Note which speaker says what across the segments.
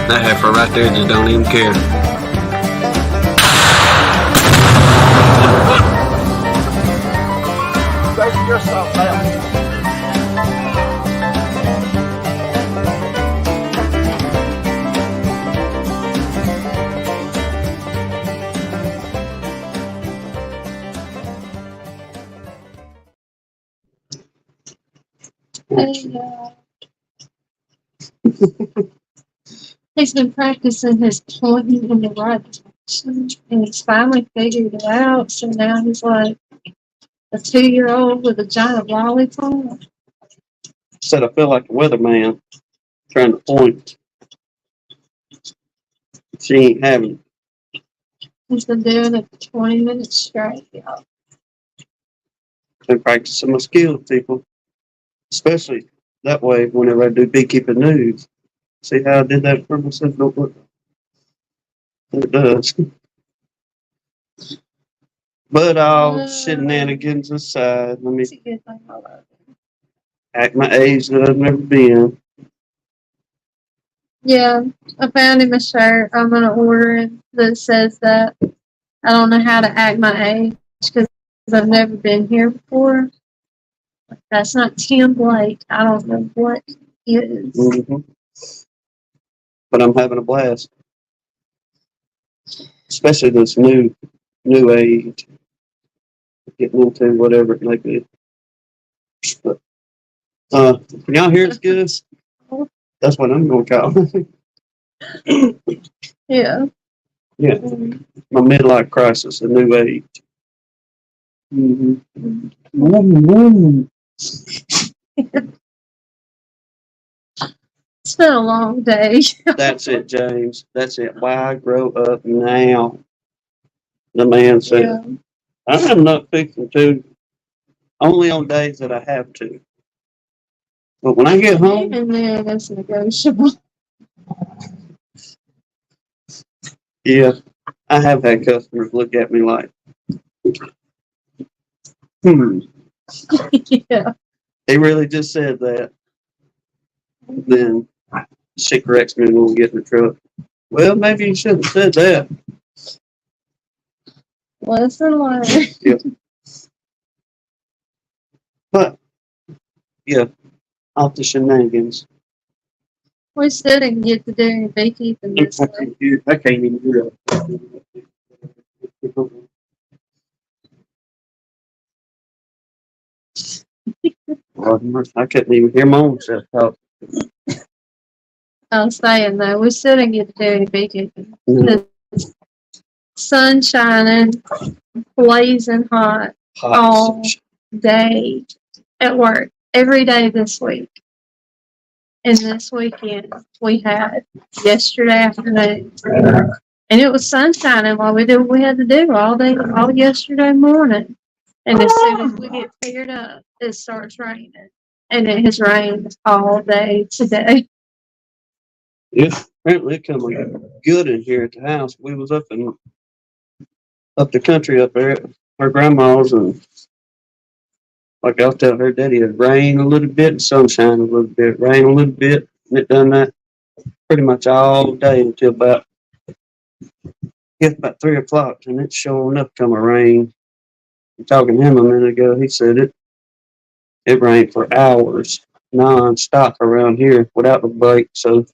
Speaker 1: That heifer right there just don't even care.
Speaker 2: Save yourself now.
Speaker 3: He's been practicing his pointing in the right direction, and he's finally figured it out. So now he's like a 2-year-old with a giant lollipop.
Speaker 4: Said I feel like a weatherman trying to point. She ain't having it.
Speaker 3: He's been doing it for 20 minutes straight, y'all.
Speaker 4: Been practicing my skills, people. Especially that way whenever I do beekeeping news. See how I did that for myself? Don't look. It does. But all shenanigans aside, let me
Speaker 3: It's a good thing I love it.
Speaker 4: act my age that I've never been.
Speaker 3: Yeah, I found him a shirt. I'm gonna order it that says that. I don't know how to act my age because I've never been here before. That's not Tim Blake. I don't know what it is.
Speaker 4: Mm-hmm. But I'm having a blast. Especially this new age. Getting into whatever it may be. But, can y'all hear us good? That's what I'm going to call it.
Speaker 3: Yeah.
Speaker 4: Yeah. My midlife crisis, a new age. Mm-hmm. Mm-hmm.
Speaker 3: It's been a long day.
Speaker 4: That's it, James. That's it. Why I grow up now. The man said,
Speaker 3: Yeah.
Speaker 4: I'm not fixing to, only on days that I have to. But when I get home,
Speaker 3: Even then, it's negotiable.
Speaker 4: yeah, I have had customers look at me like,
Speaker 3: Yeah.
Speaker 4: He really just said that. Then she corrects me when we get in the truck. Well, maybe you shouldn't have said that.
Speaker 3: Lesson learned.
Speaker 4: Yeah. But, yeah, off the shenanigans.
Speaker 3: We still didn't get to do beekeeping this
Speaker 4: I
Speaker 3: week.
Speaker 4: can't even hear that. I couldn't even hear my own self talk.
Speaker 3: I was saying though, we still didn't get to do any beekeeping.
Speaker 4: Mm.
Speaker 3: The sun shining, blazing hot all day at work, every day this week. And this weekend we had yesterday afternoon. And it was sunshine while we did what we had to do all day, all yesterday morning. And as soon as we get cleared up, it starts raining. And it has rained all day today.
Speaker 4: Yeah, apparently it come good in here at the house. We was up the country up there at her grandma's, and like I was telling her daddy, it rained a little bit and sunshine a little bit, rain a little bit, and it done that pretty much all day until about 3 o'clock, and it's sure enough come a rain. I'm talking to him a minute ago, he said it rained for hours non-stop around here without a break. So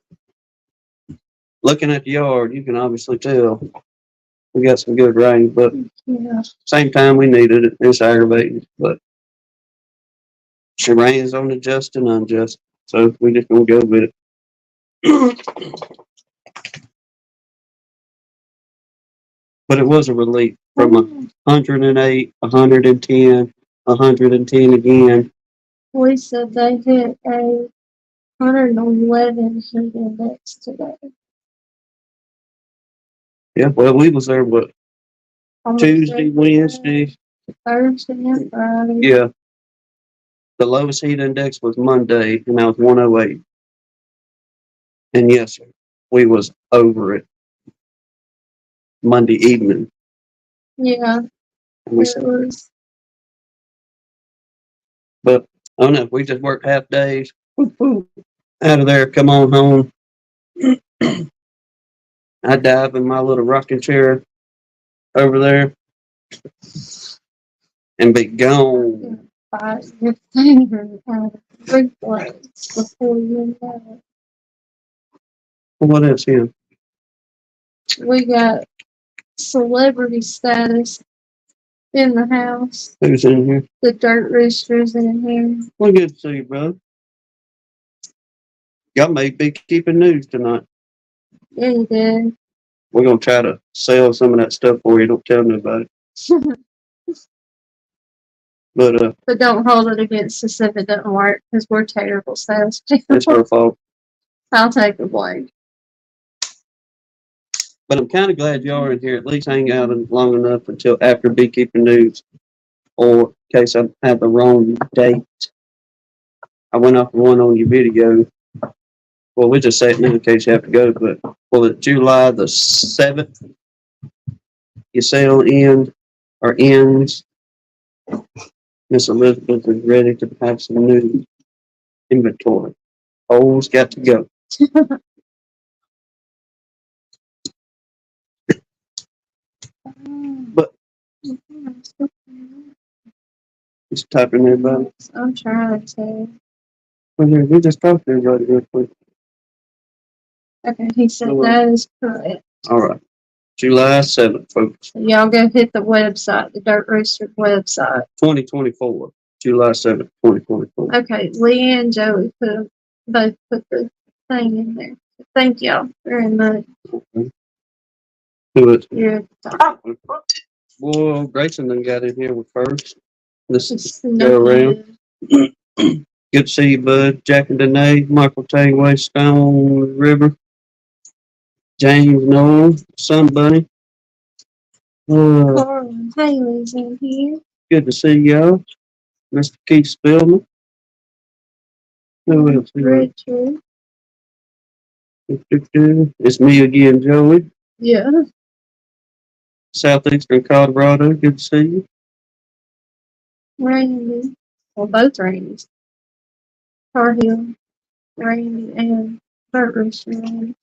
Speaker 4: looking at the yard, you can obviously tell we got some good rain, but
Speaker 3: Yeah.
Speaker 4: same time we needed it. It's aggravating, but it rains on the just and unjust, so we just gonna go with it. But it was a relief from 108, 110, 110 again.
Speaker 3: We said they hit a 111 heat index today.
Speaker 4: Yeah, well, we was there, what,
Speaker 3: Almost
Speaker 4: Tuesday,
Speaker 3: every
Speaker 4: Wednesday?
Speaker 3: day, Thursday and Friday.
Speaker 4: Yeah. The lowest heat index was Monday, and that was 108. And yes, sir, we was over it Monday evening.
Speaker 3: Yeah.
Speaker 4: And we
Speaker 3: It was.
Speaker 4: But I don't know, we just worked half days. Whoop, whoop, out of there, come on home. I dive in my little rocking chair over there and be gone.
Speaker 3: Bite your finger out of reflex before you know
Speaker 4: What else here?
Speaker 3: it. We got celebrity status in the house.
Speaker 4: Who's in here?
Speaker 3: The dirt roosters in here.
Speaker 4: Well, good to see you, brother. Y'all made beekeeping news tonight.
Speaker 3: Yeah, you did.
Speaker 4: We're gonna try to sell some of that stuff for you. Don't tell nobody. But
Speaker 3: But don't hold it against us if it doesn't work, because we're terrible salespeople.
Speaker 4: it's her fault.
Speaker 3: I'll take the blame.
Speaker 4: But I'm kind of glad y'all are in here. At least hang out long enough until after beekeeping news, or in case I have the wrong date. I went off one on your video. Well, we just say it in case you have to go. But well, July the 7th, your sale ends. Miss Elizabeth is ready to have some new inventory. Old's got to go. But just typing everybody.
Speaker 3: I'm trying to.
Speaker 4: We just talked to everybody real quick.
Speaker 3: Okay, he said that is correct.
Speaker 4: All right. July 7th, folks.
Speaker 3: Y'all go hit the website, the Dirt Rooster website.
Speaker 4: 2024. July 7th, 2024.
Speaker 3: Okay, Lee and Joey both put the thing in there. Thank y'all very much.
Speaker 4: Okay. Do it.
Speaker 3: You're at the top.
Speaker 4: Well, Grayson done got in here with first. Let's
Speaker 3: It's
Speaker 4: go around. Good to see you, bud. Jack and Danae, Michael Tangway, Stone River, James Noel, Sun Bunny.
Speaker 3: Carl Haley's in here.
Speaker 4: Good to see y'all. Mr. Keith Spillman. Who else?
Speaker 3: Richard.
Speaker 4: It's me again, Joey.
Speaker 3: Yeah.
Speaker 4: Southeastern Colorado. Good to see you.
Speaker 3: Randy. Well, both Randys. Tar Heel, Randy, and Dirt Rooster. Randy.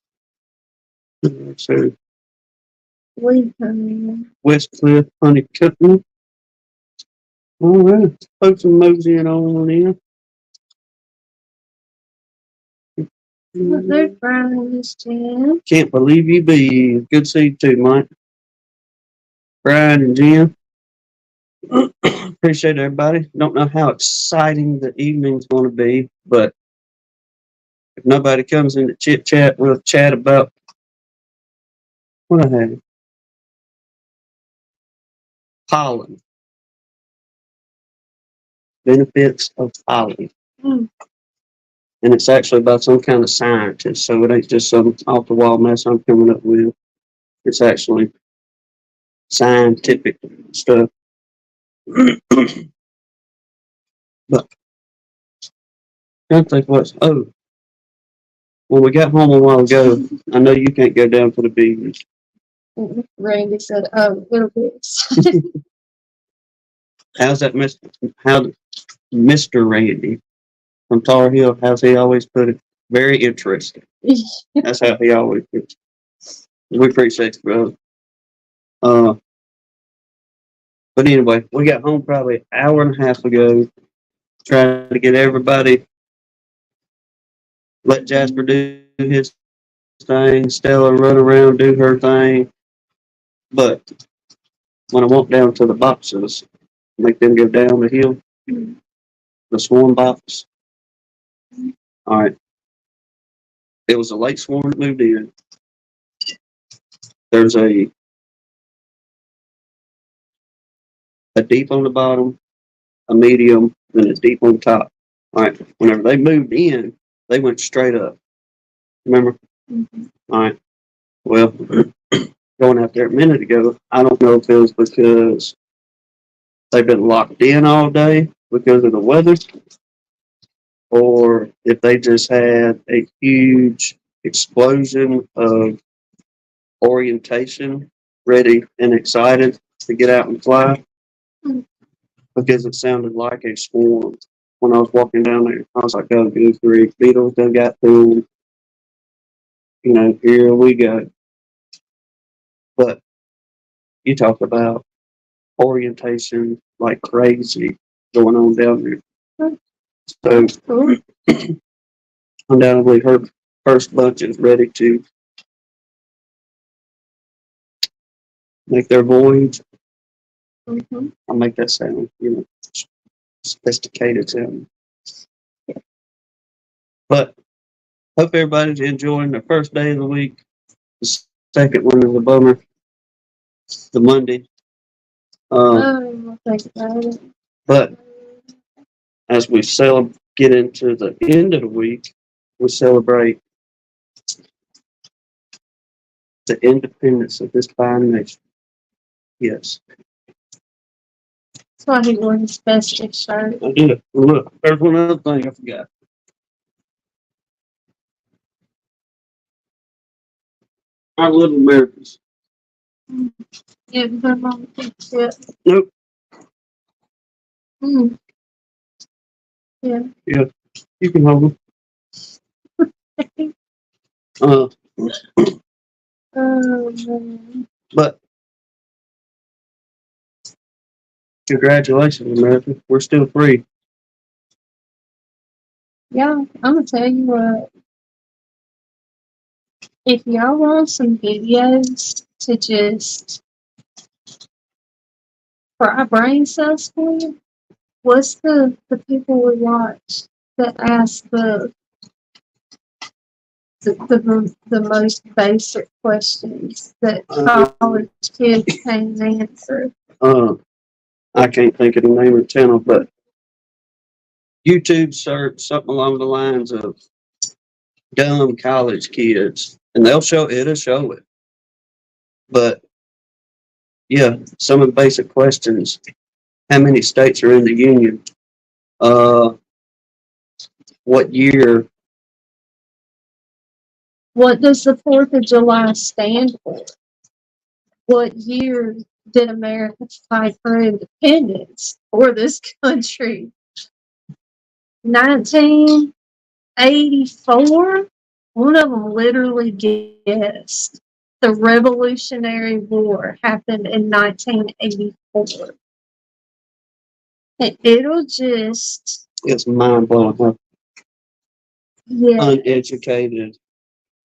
Speaker 4: So,
Speaker 3: Lee coming in.
Speaker 4: West Cliff, Honey Cutman. All right. Folks are moseying on in.
Speaker 3: Look, there's Brian and his Jen.
Speaker 4: Can't believe you be. Good to see you too, Mike. Brian and Jim. Appreciate everybody. Don't know how exciting the evening's going to be, but if nobody comes in to chit chat, we'll chat about what I have. Pollen. Benefits of pollen.
Speaker 3: Mm.
Speaker 4: And it's actually about some kind of scientist, so it ain't just some off the wall mess I'm coming up with. It's actually scientific stuff. But I don't think what's when we got home a while ago, I know you can't go down to the beach.
Speaker 3: Randy said, "Oh, it'll be exciting."
Speaker 4: How's that, Mr. Randy from Tar Heel? How's he always put it? Very interesting. That's how he always puts it. We appreciate it, brother. But anyway, we got home probably an hour and a half ago, trying to get everybody. Let Jasper do his thing, Stella run around, do her thing. But when I walked down to the boxes, make them go down the hill, the swarm box. All right. It was a late swarm that moved in. There's a deep on the bottom, a medium, and a deep on top. All right. Whenever they moved in, they went straight up. Remember?
Speaker 3: Mm-hmm.
Speaker 4: All right. Well, going out there a minute ago, I don't know if it was because they've been locked in all day because of the weather, or if they just had a huge explosion of orientation, ready and excited to get out and fly, because it sounded like a swarm when I was walking down there. I was like, oh, good grief, beetles done got to them. You know, here we go. you talk about orientation like crazy going on down there. So
Speaker 3: Cool.
Speaker 4: undoubtedly her first bunch is ready to make their voyage.
Speaker 3: Mhm.
Speaker 4: I'll make that sound, sophisticated sound. But hope everybody's enjoying the first day of the week. The second one is a bummer. The Monday.
Speaker 3: Think about it.
Speaker 4: But as we get into the end of the week, we celebrate the independence of this fine nation. Yes,
Speaker 3: That's why he wore his festive shirt.
Speaker 4: I did. Look, there's one other thing I forgot. Our little Americans.
Speaker 3: Yeah, her mom thinks it.
Speaker 4: Nope.
Speaker 3: Mm. Yeah.
Speaker 4: Yeah, you can hold them.
Speaker 3: Man.
Speaker 4: But congratulations, America. We're still free.
Speaker 3: Yeah, I'm gonna tell you what. If y'all want some videos to just fry brain cells for you, what's the people we watch that ask the most basic questions that college kids can't answer?
Speaker 4: I can't think of the name of the channel, but YouTube search something along the lines of dumb college kids, and it'll show it. But yeah, some of the basic questions: how many states are in the union? What year?
Speaker 3: What does the 4th of July stand for? What year did America fight for independence for this country? 1984? One of them literally guessed. The Revolutionary War happened in 1984. And it'll just,
Speaker 4: It's mind blowing. Huh?
Speaker 3: yeah,
Speaker 4: Uneducated.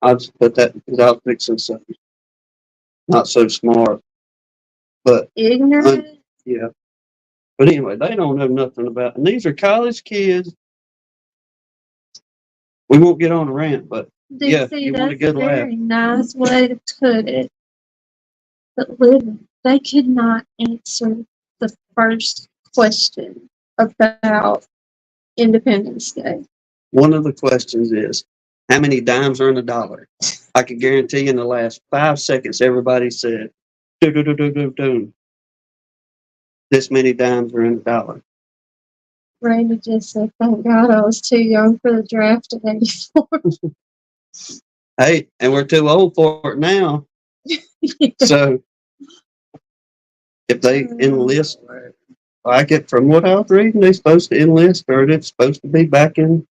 Speaker 4: I'll just put that without fixing something. Not so smart, but
Speaker 3: ignorant.
Speaker 4: yeah. But anyway, they don't know nothing about. And these are college kids. We won't get on a rant, but yeah,
Speaker 3: See,
Speaker 4: you want a
Speaker 3: that's a
Speaker 4: good laugh.
Speaker 3: very nice way to put it. But living, they could not answer the first question about Independence Day.
Speaker 4: One of the questions is, how many dimes are in a dollar? I can guarantee you in the last 5 seconds, everybody said, do, do, do, do, do, do. This many dimes are in a dollar.
Speaker 3: Randy just said, thank God I was too young for the draft in 84.
Speaker 4: Hey, and we're too old for it now. So if they enlist, like it from what I was reading, they're supposed to enlist, or it's supposed to be back in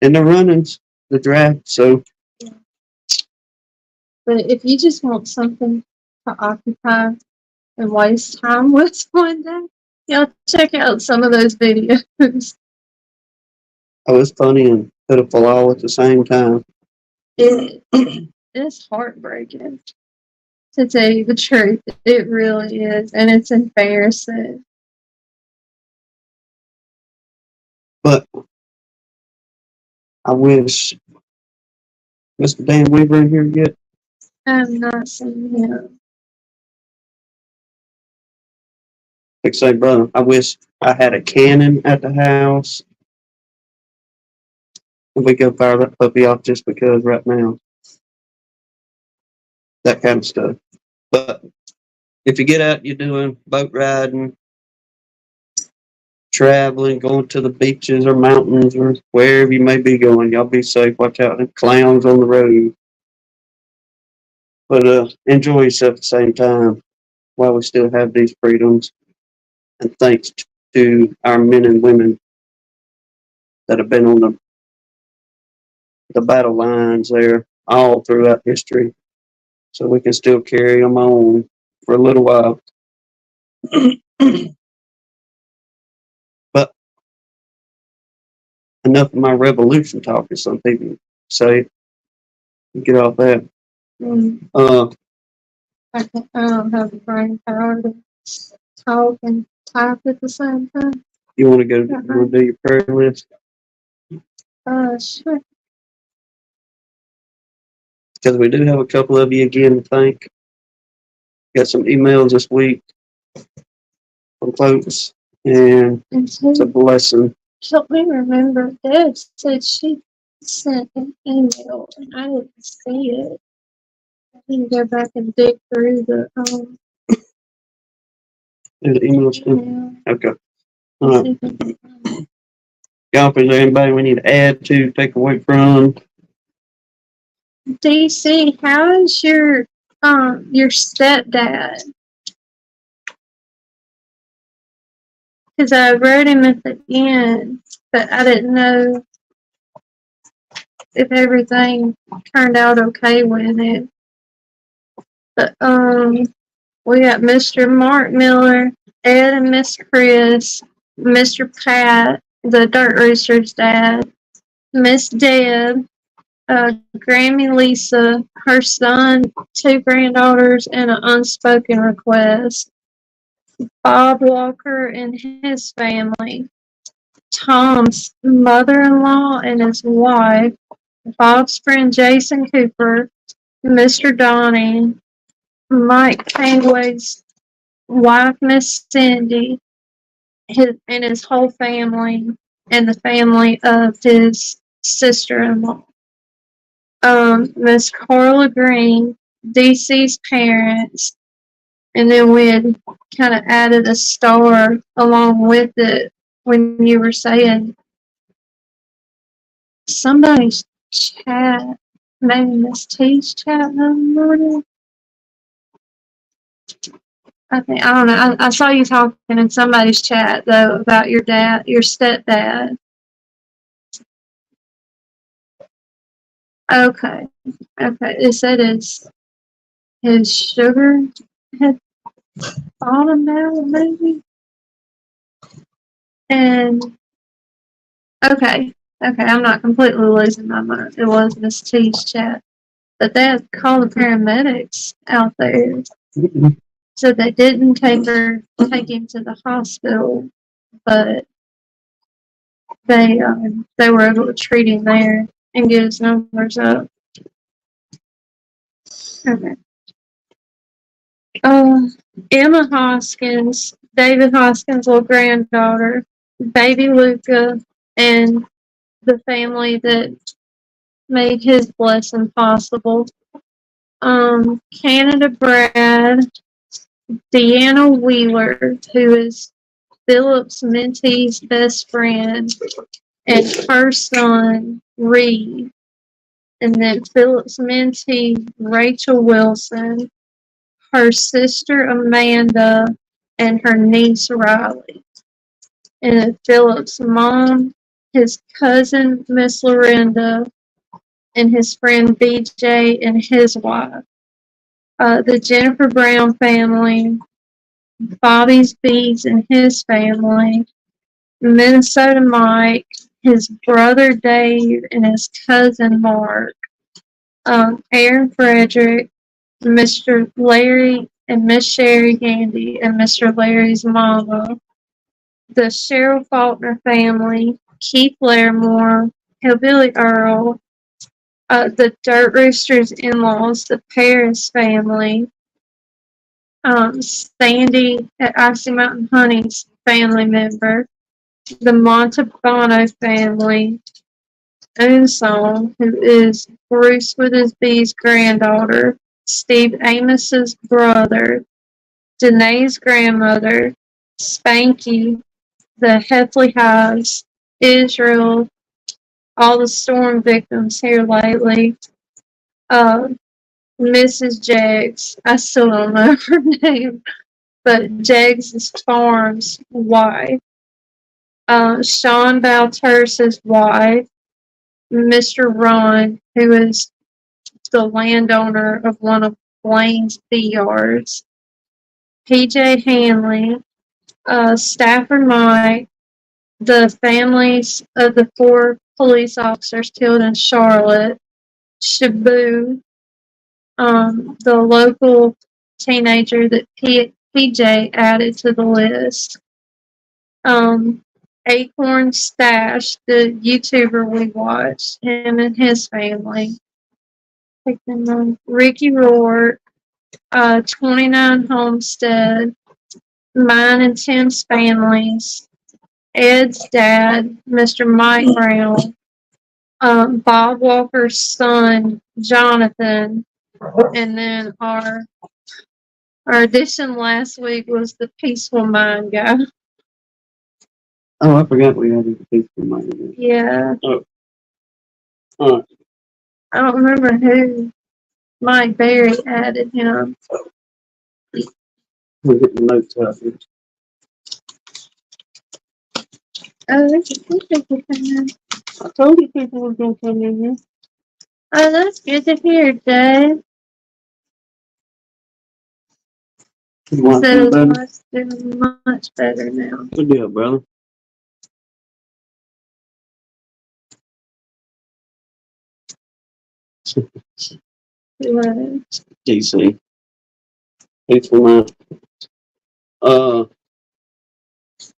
Speaker 4: the runnings, the draft. So,
Speaker 3: But if you just want something to occupy and waste time with one day, y'all check out some of those videos.
Speaker 4: oh, it's funny and pitiful all at the same time.
Speaker 3: It's heartbreaking, to tell you the truth. It really is, and it's embarrassing.
Speaker 4: But I wish Mr. Dan Weaver in here yet.
Speaker 3: I have not seen him.
Speaker 4: Like say, brother, I wish I had a cannon at the house. And we go fire that puppy off just because right now. That kind of stuff. But if you get out, you're doing boat riding, traveling, going to the beaches or mountains or wherever you may be going, y'all be safe. Watch out for clowns on the road. But enjoy yourself at the same time while we still have these freedoms. And thanks to our men and women that have been on the battle lines there all throughout history, so we can still carry them on for a little while. But enough of my revolution talk, as some people say. Get off that.
Speaker 3: I don't have the brain power to talk and type at the same time.
Speaker 4: You want to go? You want to do your prayer list?
Speaker 3: Sure.
Speaker 4: Because we do have a couple of you again to thank. Got some emails this week from folks, and it's a blessing.
Speaker 3: Help me remember. Deb said she sent an email and I didn't see it. I need to go back and dig through the
Speaker 4: The emails.
Speaker 3: email.
Speaker 4: Okay.
Speaker 3: See if I can find it.
Speaker 4: Y'all, if there's anybody we need to add to, take away from,
Speaker 3: DC, how is your stepdad? Because I wrote him at the end, but I didn't know if everything turned out okay with it. But we got Mr. Mark Miller, Ed and Miss Chris, Mr. Pat, the Dirt Rooster's dad, Miss Deb, Grammy Lisa, her son, 2 granddaughters, and an unspoken request. Bob Walker and his family, Tom's mother-in-law and his wife, Bob's friend Jason Cooper, Mr. Donnie, Mike Pangway's wife, Miss Cindy, and his whole family, and the family of his sister-in-law. Miss Carla Green, DC's parents, and then we had kind of added a star along with it when you were saying somebody's chat, maybe Miss T's chat in the morning. I don't know. I saw you talking in somebody's chat though about your dad, your stepdad. Okay. It said his sugar had fallen out, maybe. And okay, I'm not completely losing my mind. It was Miss T's chat, but they had called the paramedics out there, so they didn't take him to the hospital, but they were able to treat him there and get his numbers up. Okay. Emma Hoskins, David Hoskins' little granddaughter, baby Luca, and the family that made his blessing possible. Canada Brad, Deanna Wheeler, who is Philip's mentee's best friend, and her son, Reed. And then Philip's mentee, Rachel Wilson, her sister, Amanda, and her niece, Riley. And then Philip's mom, his cousin, Miss Lorinda, and his friend, BJ, and his wife. The Jennifer Brown family, Bobby's Bees and his family, Minnesota Mike, his brother Dave, and his cousin Mark, Aaron Frederick, Mr. Larry and Miss Sherry Gandy, and Mr. Larry's mama, the Cheryl Faulkner family, Keith Larimore, Hillbilly Earl, the Dirt Roosters in-laws, the Paris family, Sandy at Icy Mountain Honey's family member, the Montalbano family, Unsong, who is Bruce with his bee's granddaughter, Steve Amos's brother, Danae's grandmother, Spanky, the Heffley Hives, Israel, all the storm victims here lately, Mrs. Jaggs, I still don't know her name, but Jaggs' Farm's wife, Sean Balturse's wife, Mr. Ron, who is the landowner of one of Blaine's bee yards, PJ Hanley, Stafford Mike, the families of the 4 police officers killed in Charlotte, Shabu, the local teenager that PJ added to the list, Acorn Stash, the YouTuber we watched, him and his family, Ricky Rourke, 29 Homestead, mine and Tim's families, Ed's dad, Mr. Mike Brown, Bob Walker's son, Jonathan, and then our addition last week was the Peaceful Mind guy.
Speaker 4: Oh, I forgot we had a peaceful mind.
Speaker 3: Yeah.
Speaker 4: Oh.
Speaker 3: I don't remember who. Mike Berry added him.
Speaker 4: We're getting notes out here.
Speaker 3: Oh, there's a few people coming in.
Speaker 4: I told you people were going to come in here.
Speaker 3: Oh, that's good to hear, Dave. So it's doing much better now.
Speaker 4: Good deal, brother. DC. Peaceful mind. All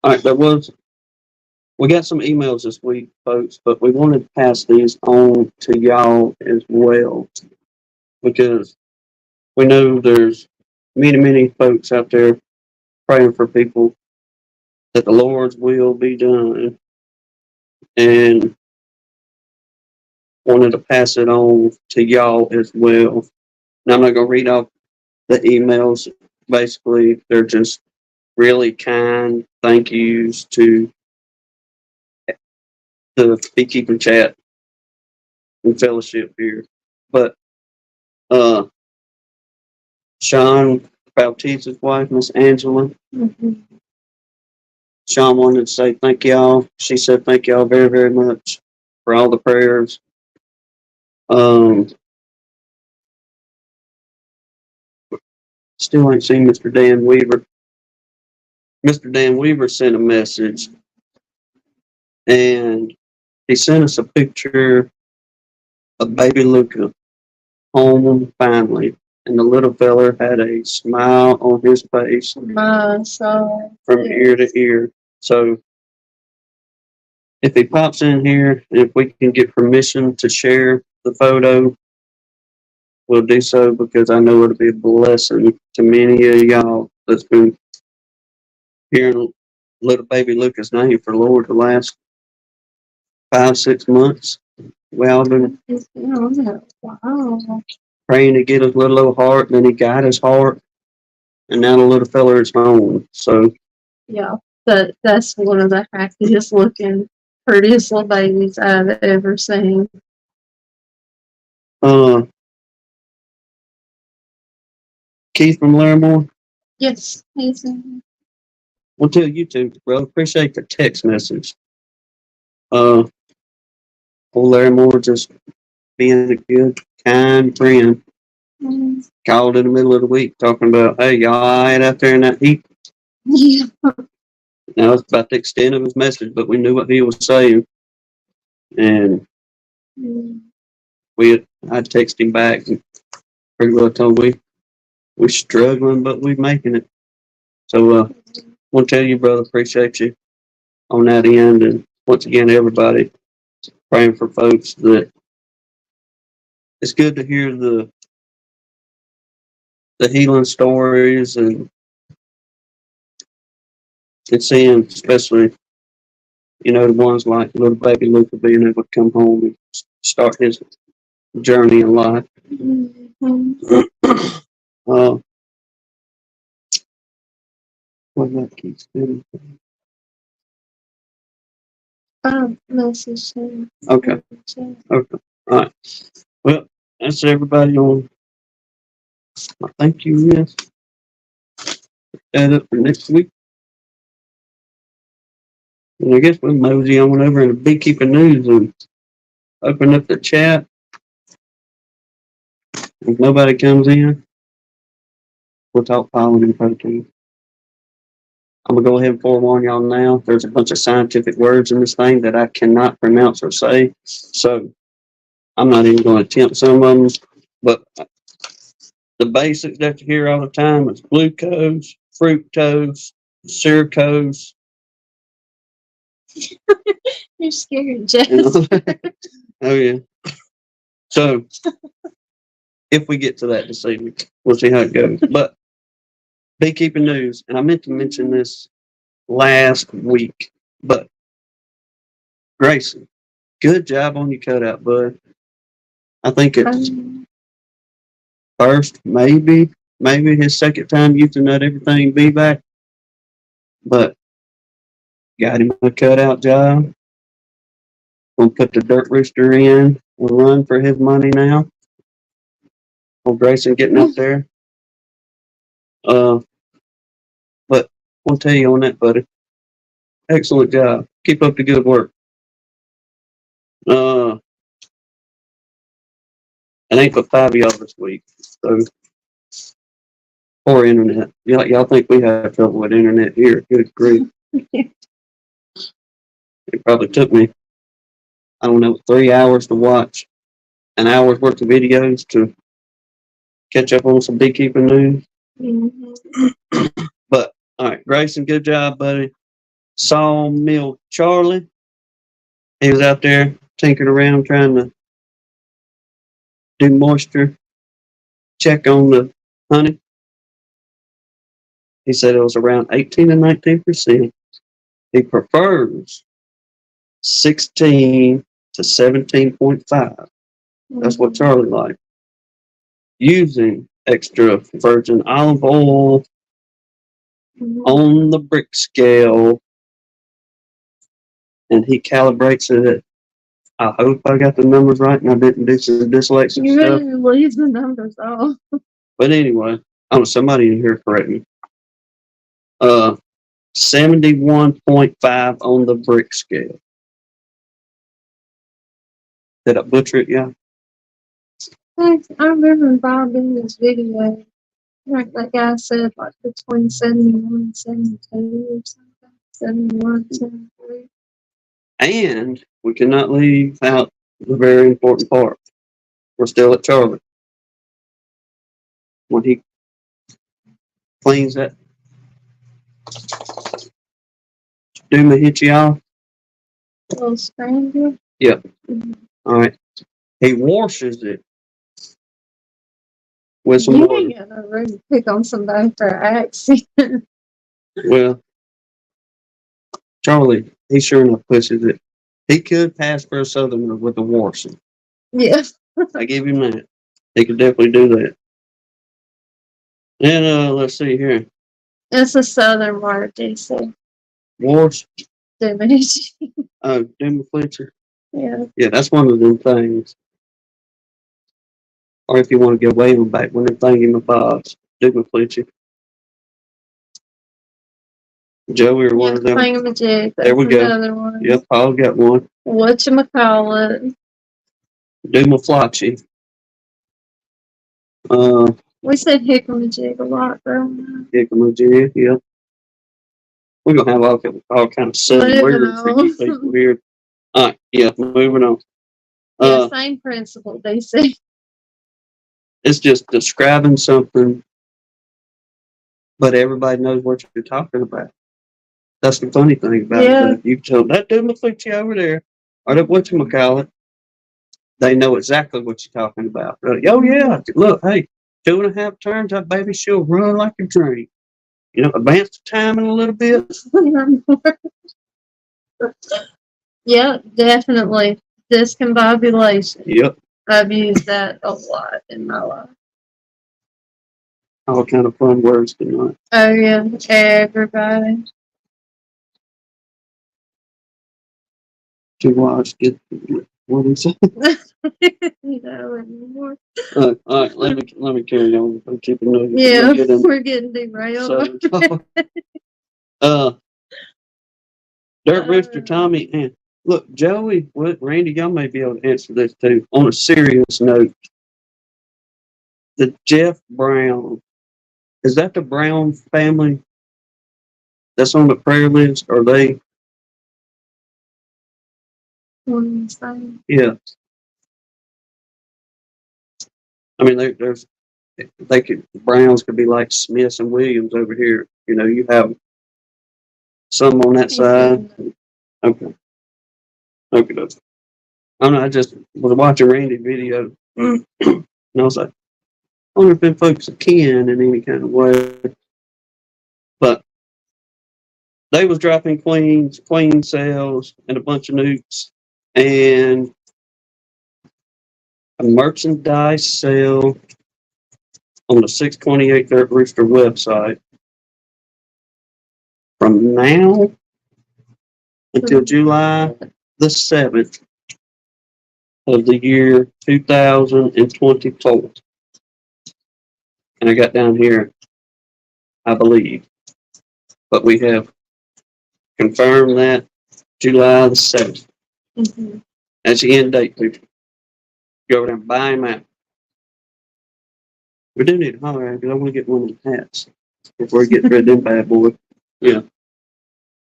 Speaker 4: right, we got some emails this week, folks, but we wanted to pass these on to y'all as well because we know there's many folks out there praying for people that the Lord's will be done, and wanted to pass it on to y'all as well. Now, I'm not going to read off the emails. Basically, they're just really kind thank yous to the Beekeeping chat and fellowship here. But Sean Baptiste's wife, Miss Angela, Sean wanted to say thank y'all. She said thank y'all very much for all the prayers. Still ain't seen Mr. Dan Weaver. Mr. Dan Weaver sent a message, and he sent us a picture of baby Luca home finally, and the little feller had a smile on his face from ear to ear. So if he pops in here, if we can get permission to share the photo, we'll do so, because I know it'll be a blessing to many of y'all that's been hearing little baby Luca's name for Lord the last 5-6 months. We all been praying to get his little old heart, and then he got his heart, and now the little fella is home. So
Speaker 3: yeah, that's one of the happiest looking, prettiest little babies I've ever seen.
Speaker 4: Keith from Larimore?
Speaker 3: Yes, he's in.
Speaker 4: We'll tell you too, brother. Appreciate the text message. Old Larimore just being a good, kind friend. Called in the middle of the week talking about, hey, y'all all right out there in that heat?
Speaker 3: Yeah.
Speaker 4: Now, it's about the extent of his message, but we knew what he was saying. And I texted him back and pretty well told we're struggling, but we're making it. So, I want to tell you, brother, appreciate you on that end. And once again, everybody praying for folks that it's good to hear the healing stories and seeing, especially, the ones like little baby Luca being able to come home and start his journey in life. What that keeps doing?
Speaker 3: Message.
Speaker 4: Okay. All right. Well, that's everybody on. Thank you, yes. That up for next week. And I guess we'll mosey on over into beekeeping news and open up the chat. If nobody comes in, we'll talk pollen and protein. I'm gonna go ahead and forewarn y'all now. There's a bunch of scientific words in this thing that I cannot pronounce or say, so I'm not even going to attempt some of them. But the basics that you hear all the time is glucose, fructose, sucrose.
Speaker 3: You're scared, Jess.
Speaker 4: You know? Oh yeah. So if we get to that this evening, we'll see how it goes. But beekeeping news, and I meant to mention this last week, but Grayson, good job on your cutout, bud. I think it's first, maybe his second time using that everything bee back, but got him a cutout job. Gonna put the dirt rooster in and run for his money now. Well, Grayson getting up there. But I'll tell you on that, buddy. Excellent job. Keep up the good work. It ain't but 5 of y'all this week. So poor internet. Y'all think we have trouble with internet here. Good grief. It probably took me, I don't know, 3 hours to watch an hour's worth of videos to catch up on some beekeeping news.
Speaker 3: Mm-hmm.
Speaker 4: But all right, Grayson, good job, buddy. Sawmill Charlie. He was out there tinkering around trying to do moisture check on the honey. He said it was around 18 to 19%. He prefers 16 to 17.5. That's what Charlie liked. Using extra virgin olive oil on the brick scale, and he calibrates it. I hope I got the numbers right and I didn't do some dyslexic
Speaker 3: You
Speaker 4: stuff.
Speaker 3: really leave the numbers off.
Speaker 4: But anyway, I don't know, somebody in here correct me. 71.5 on the brick scale. Did I butcher it? Yeah.
Speaker 3: I remember Bob in this video. Like that guy said, like between 71 and 72 or something. 71, 73.
Speaker 4: And we cannot leave out the very important part. We're still at Charlie. When he cleans that Duma hit you off.
Speaker 3: Little stranger.
Speaker 4: Yep. All right. He washes it with some
Speaker 3: You
Speaker 4: water.
Speaker 3: ain't got no room to pick on somebody for an accident.
Speaker 4: Well, Charlie, he sure enough pushes it. He could pass for a southerner with the washing.
Speaker 3: Yeah.
Speaker 4: I give him that. He could definitely do that. And let's see here.
Speaker 3: It's a southern word, DC.
Speaker 4: Wash.
Speaker 3: Diminish.
Speaker 4: Oh, Duma Fletcher.
Speaker 3: Yeah.
Speaker 4: Yeah, that's one of them things. Or if you want to get away with back when they're thinking about Duma Fletcher. Joey or one of them.
Speaker 3: Thingamajig.
Speaker 4: There we go.
Speaker 3: Another one.
Speaker 4: Yep, Paul got one.
Speaker 3: Whatchamacallit.
Speaker 4: Duma Flotchy.
Speaker 3: We said hickamajig a lot growing up.
Speaker 4: Hickamajig, yep. We're going to have all kind of southern words for you people here. All right, yeah, moving on.
Speaker 3: Yeah, same principle, DC.
Speaker 4: It's just describing something, but everybody knows what you're talking about. That's the funny thing about it. You tell that Duma Flotchy over there, or that whatchamacallit, they know exactly what you're talking about. Like, oh, yeah, look, hey, 2.5 turns, that baby, she'll run like a dream. You know, advance the timing a little bit.
Speaker 3: Yeah, definitely. Discombobulation.
Speaker 4: Yep.
Speaker 3: I've used that a lot in my life.
Speaker 4: All kind of fun words tonight.
Speaker 3: Oh, yeah, everybody.
Speaker 4: To watch, get what is it?
Speaker 3: No anymore.
Speaker 4: All right, let me carry on. I'm keeping notes.
Speaker 3: Yeah, we're getting derailed.
Speaker 4: Dirt Rooster Tommy and look, Joey, Randy, y'all may be able to answer this too. On a serious note, the Jeff Brown, is that the Brown family? that's on the prayer list, are they?
Speaker 3: Wednesday.
Speaker 4: Yeah. I mean, there's they could Browns could be like Smiths and Williams over here. You know, you have some on that side. Okay. Okay. I don't know. I just was watching Randy's video, and I was like, I wonder if them folks are kin in any kind of way. But they was dropping queen sales, and a bunch of nukes, and a merchandise sale on the 628 Dirt Rooster website from now until July the 7th of the year 2024. And I got down here, I believe, but we have confirmed that July the 7th.
Speaker 3: Mm-hmm.
Speaker 4: That's the end date, people. Go over there and buy them out. We do need to holler at because I want to get one of the hats before we get rid of them bad boys. Yeah.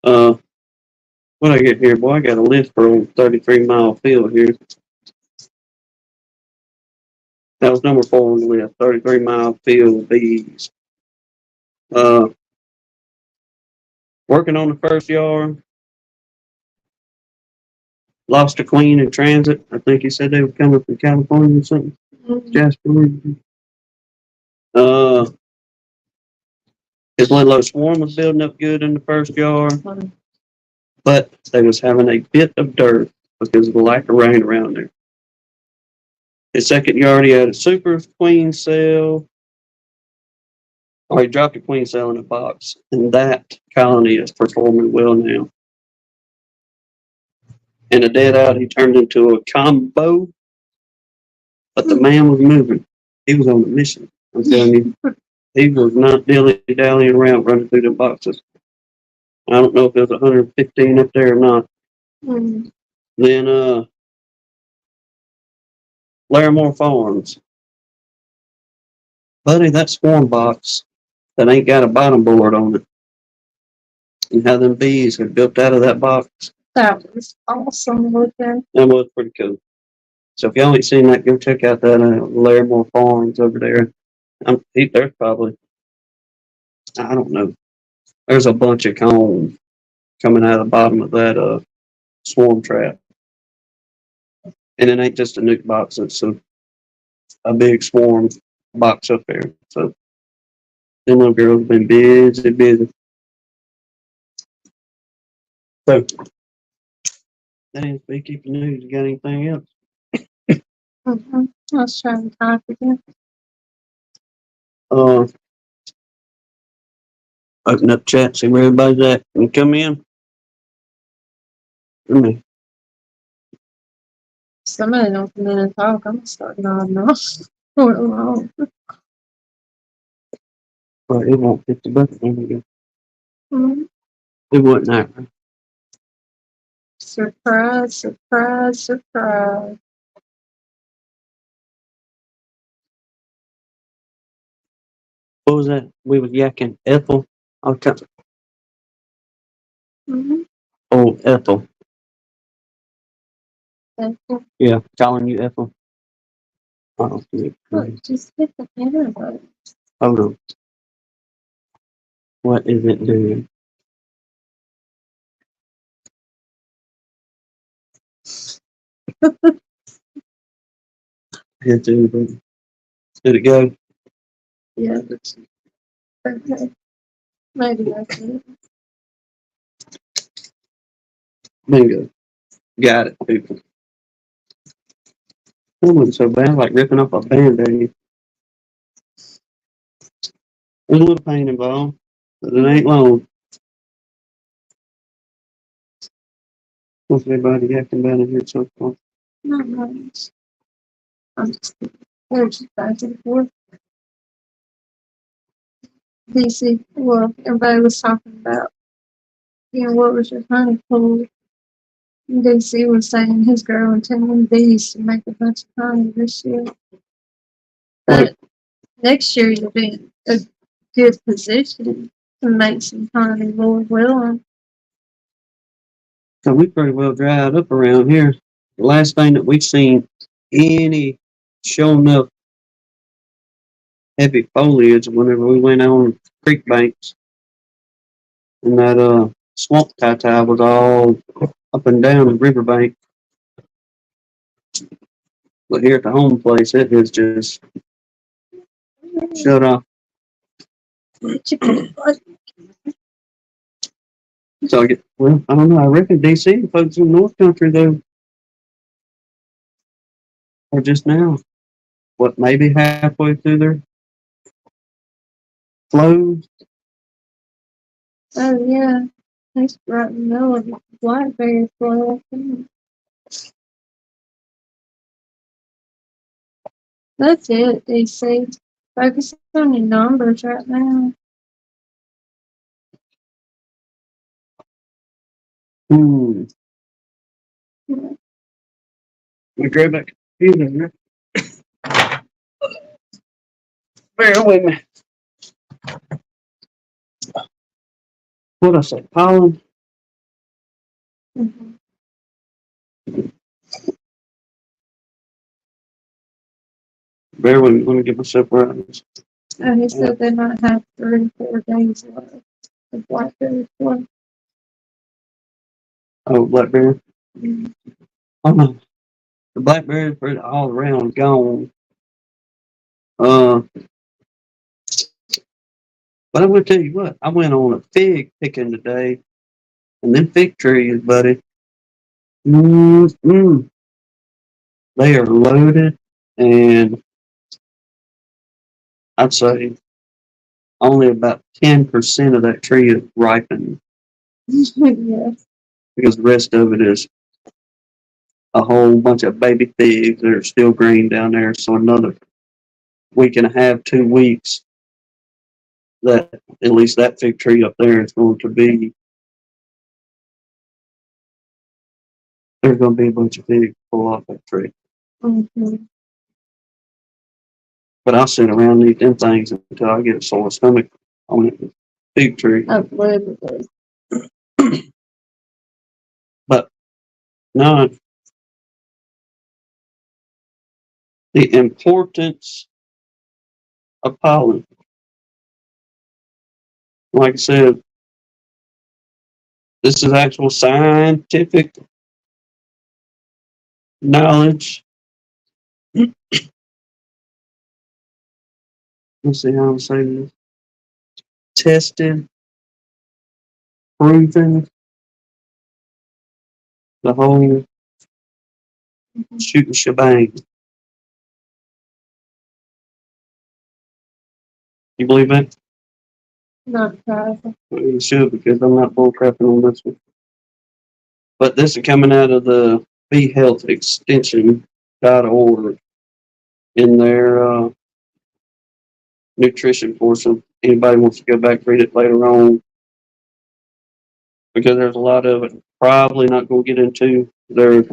Speaker 4: What I get here, boy? I got a list for old 33-mile field here. That was number 4 on the list. 33-mile field bees. Working on the first yard. Lost a queen in transit. I think he said they were coming from California or something.
Speaker 3: Mm-hmm.
Speaker 4: Jasper. His little old swarm was building up good in the first yard, but they was having a bit of dirt because of the lack of rain around there. His second yard, he had a super queen cell. Or he dropped a queen cell in a box, and that colony is performing well now. And a dead out, he turned into a combo, but the man was moving. He was on a mission. I'm telling you, he was not dilly-dallying around running through the boxes. I don't know if there's 115 up there or not.
Speaker 3: Mm-hmm.
Speaker 4: Then, Larimore Farms. Buddy, that swarm box that ain't got a bottom board on it. And how them bees have built out of that box.
Speaker 3: That was awesome looking.
Speaker 4: That was pretty cool. So if y'all ain't seen that, go check out that Larimore Farms over there. There's probably, I don't know, there's a bunch of comb coming out of the bottom of that swarm trap. And it ain't just a nuke box, it's a big swarm box up there. So them little girls have been busy. So that is beekeeping news. You got anything else?
Speaker 3: Mm-hmm. I was trying to type again.
Speaker 4: Open up chat, see where everybody's at. Can you come in? Come in.
Speaker 3: Somebody don't come in and talk. I'm starting nodding off. Going along.
Speaker 4: Well, it won't hit the button. There we go.
Speaker 3: Mm-hmm.
Speaker 4: It wasn't that.
Speaker 3: Surprise, surprise, surprise.
Speaker 4: What was that? We was yakking Ethel. Okay.
Speaker 3: Mm-hmm.
Speaker 4: Oh, Ethel.
Speaker 3: Thank you.
Speaker 4: Yeah, calling you Ethel. Oh,
Speaker 3: Look, just hit the enter button.
Speaker 4: hold on. What is it doing? Hit the button. Did it go?
Speaker 3: Yeah, that's okay. Maybe that's it.
Speaker 4: Bingo. Got it, people. That wasn't so bad, like ripping up a band-aid. There's a little pain involved, but it ain't long. What's everybody yakking down in here so far?
Speaker 3: Not much. I'm just back and forth. DC, well, everybody was talking about, what was your honey pool? DC was saying his girl and 10 bees to make a bunch of honey this year. But next year you'll be in a good position and make some honey, Lord willing.
Speaker 4: So we pretty well dried up around here. The last thing that we've seen any showing up heavy foliage whenever we went on creek banks, and that swamp tie was all up and down the riverbank. But here at the home place, it is just shut off. So I don't know. I reckon DC folks in North Country though are just now, what, maybe halfway through their flow.
Speaker 3: Oh yeah, that's right in the middle of the blackberry flow. That's it, DC. Focus on your numbers right now.
Speaker 4: Hmm. We drove back here. Bear with me. What I say, pollen?
Speaker 3: Mhm.
Speaker 4: Bear with me. Let me get myself right.
Speaker 3: Oh, he said they might have 3 or 4 days left of blackberry flow.
Speaker 4: Oh, blackberry.
Speaker 3: Mhm.
Speaker 4: Oh no, the blackberries are all around gone. Uh, but I'm gonna tell you what. I went on a fig picking today, and them fig trees, buddy. Mm-mm, they are loaded, and I'd say only about 10% of that tree is ripened,
Speaker 3: Yes.
Speaker 4: because the rest of it is a whole bunch of baby figs that are still green down there. So another week and a half, 2 weeks, that at least that fig tree up there is going to be. There's going to be a bunch of figs pull off that tree.
Speaker 3: Mm-hmm.
Speaker 4: But I'll sit around and eat them things until I get a sore stomach on it. Fig tree.
Speaker 3: Absolutely.
Speaker 4: But no, the importance of pollen. Like I said, this is actual scientific knowledge. Let's see how I'm saying this. Tested, proven, the whole shooting shebang. You believe that?
Speaker 3: Not surprising.
Speaker 4: Well, you should, because I'm not bullcrapping on this one. But this is coming out of the behealthextension.org in their nutrition portion. Anybody wants to go back and read it later on, because there's a lot of it probably not going to get into. There's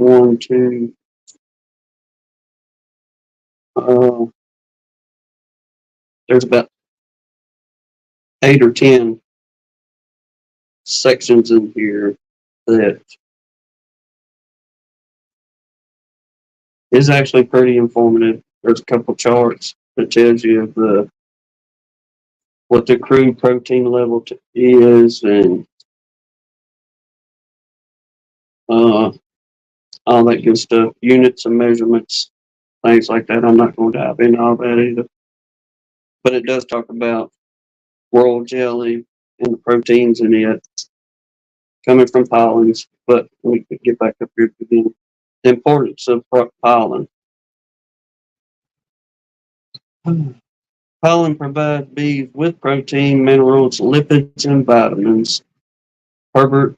Speaker 4: uh, there's about 8 or 10 sections in here that is actually pretty informative. There's a couple charts that tells you what the crude protein level is, and all that good stuff, units and measurements, things like that. I'm not going to dive into all that either. But it does talk about royal jelly and the proteins in it coming from pollens. But we could get back up here to the importance of pollen. Pollen provides bees with protein, minerals, lipids, and vitamins. Herbert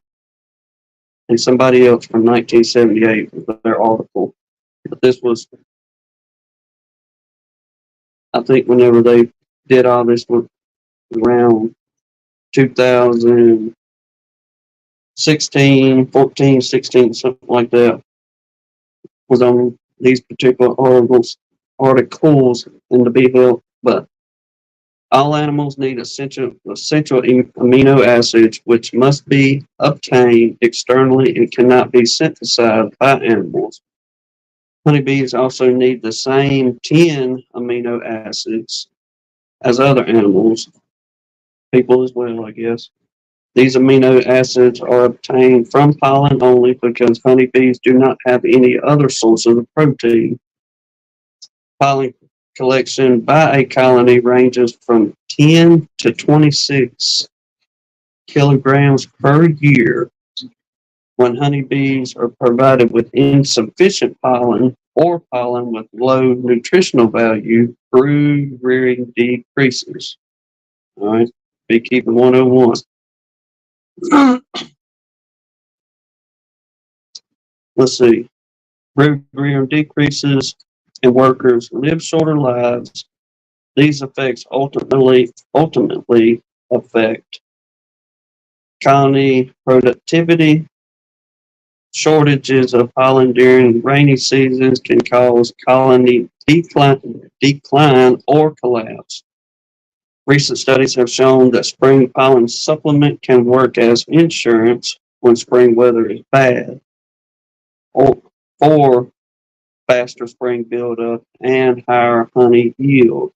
Speaker 4: and somebody else from 1978 with their article. But this was, I think, whenever they did all this, was around 2016, 14, 16, something like that, was on these particular articles in the Bee Health. But All animals need essential amino acids, which must be obtained externally and cannot be synthesized by animals. Honeybees also need the same 10 amino acids as other animals, people as well, I guess. These amino acids are obtained from pollen only because honeybees do not have any other sources of protein. Pollen collection by a colony ranges from 10 to 26 kilograms per year. When honeybees are provided with insufficient pollen or pollen with low nutritional value, brood rearing decreases. All right, Beekeeping 101. Let's see. Brood rearing decreases and workers live shorter lives. These effects ultimately affect colony productivity. Shortages of pollen during rainy seasons can cause colony decline or collapse. Recent studies have shown that spring pollen supplement can work as insurance when spring weather is bad, or faster spring buildup and higher honey yield.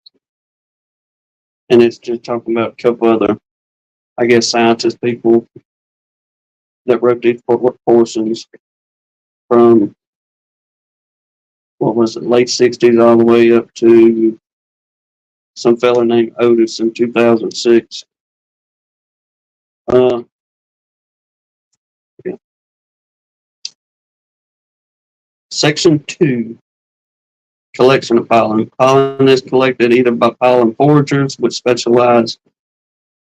Speaker 4: And it's just talking about a couple other, I guess, scientist people that wrote these portions from, what was it, late 60s all the way up to some fella named Otis in 2006. Yeah. Section 2, collection of pollen. Pollen is collected either by pollen foragers, which specialize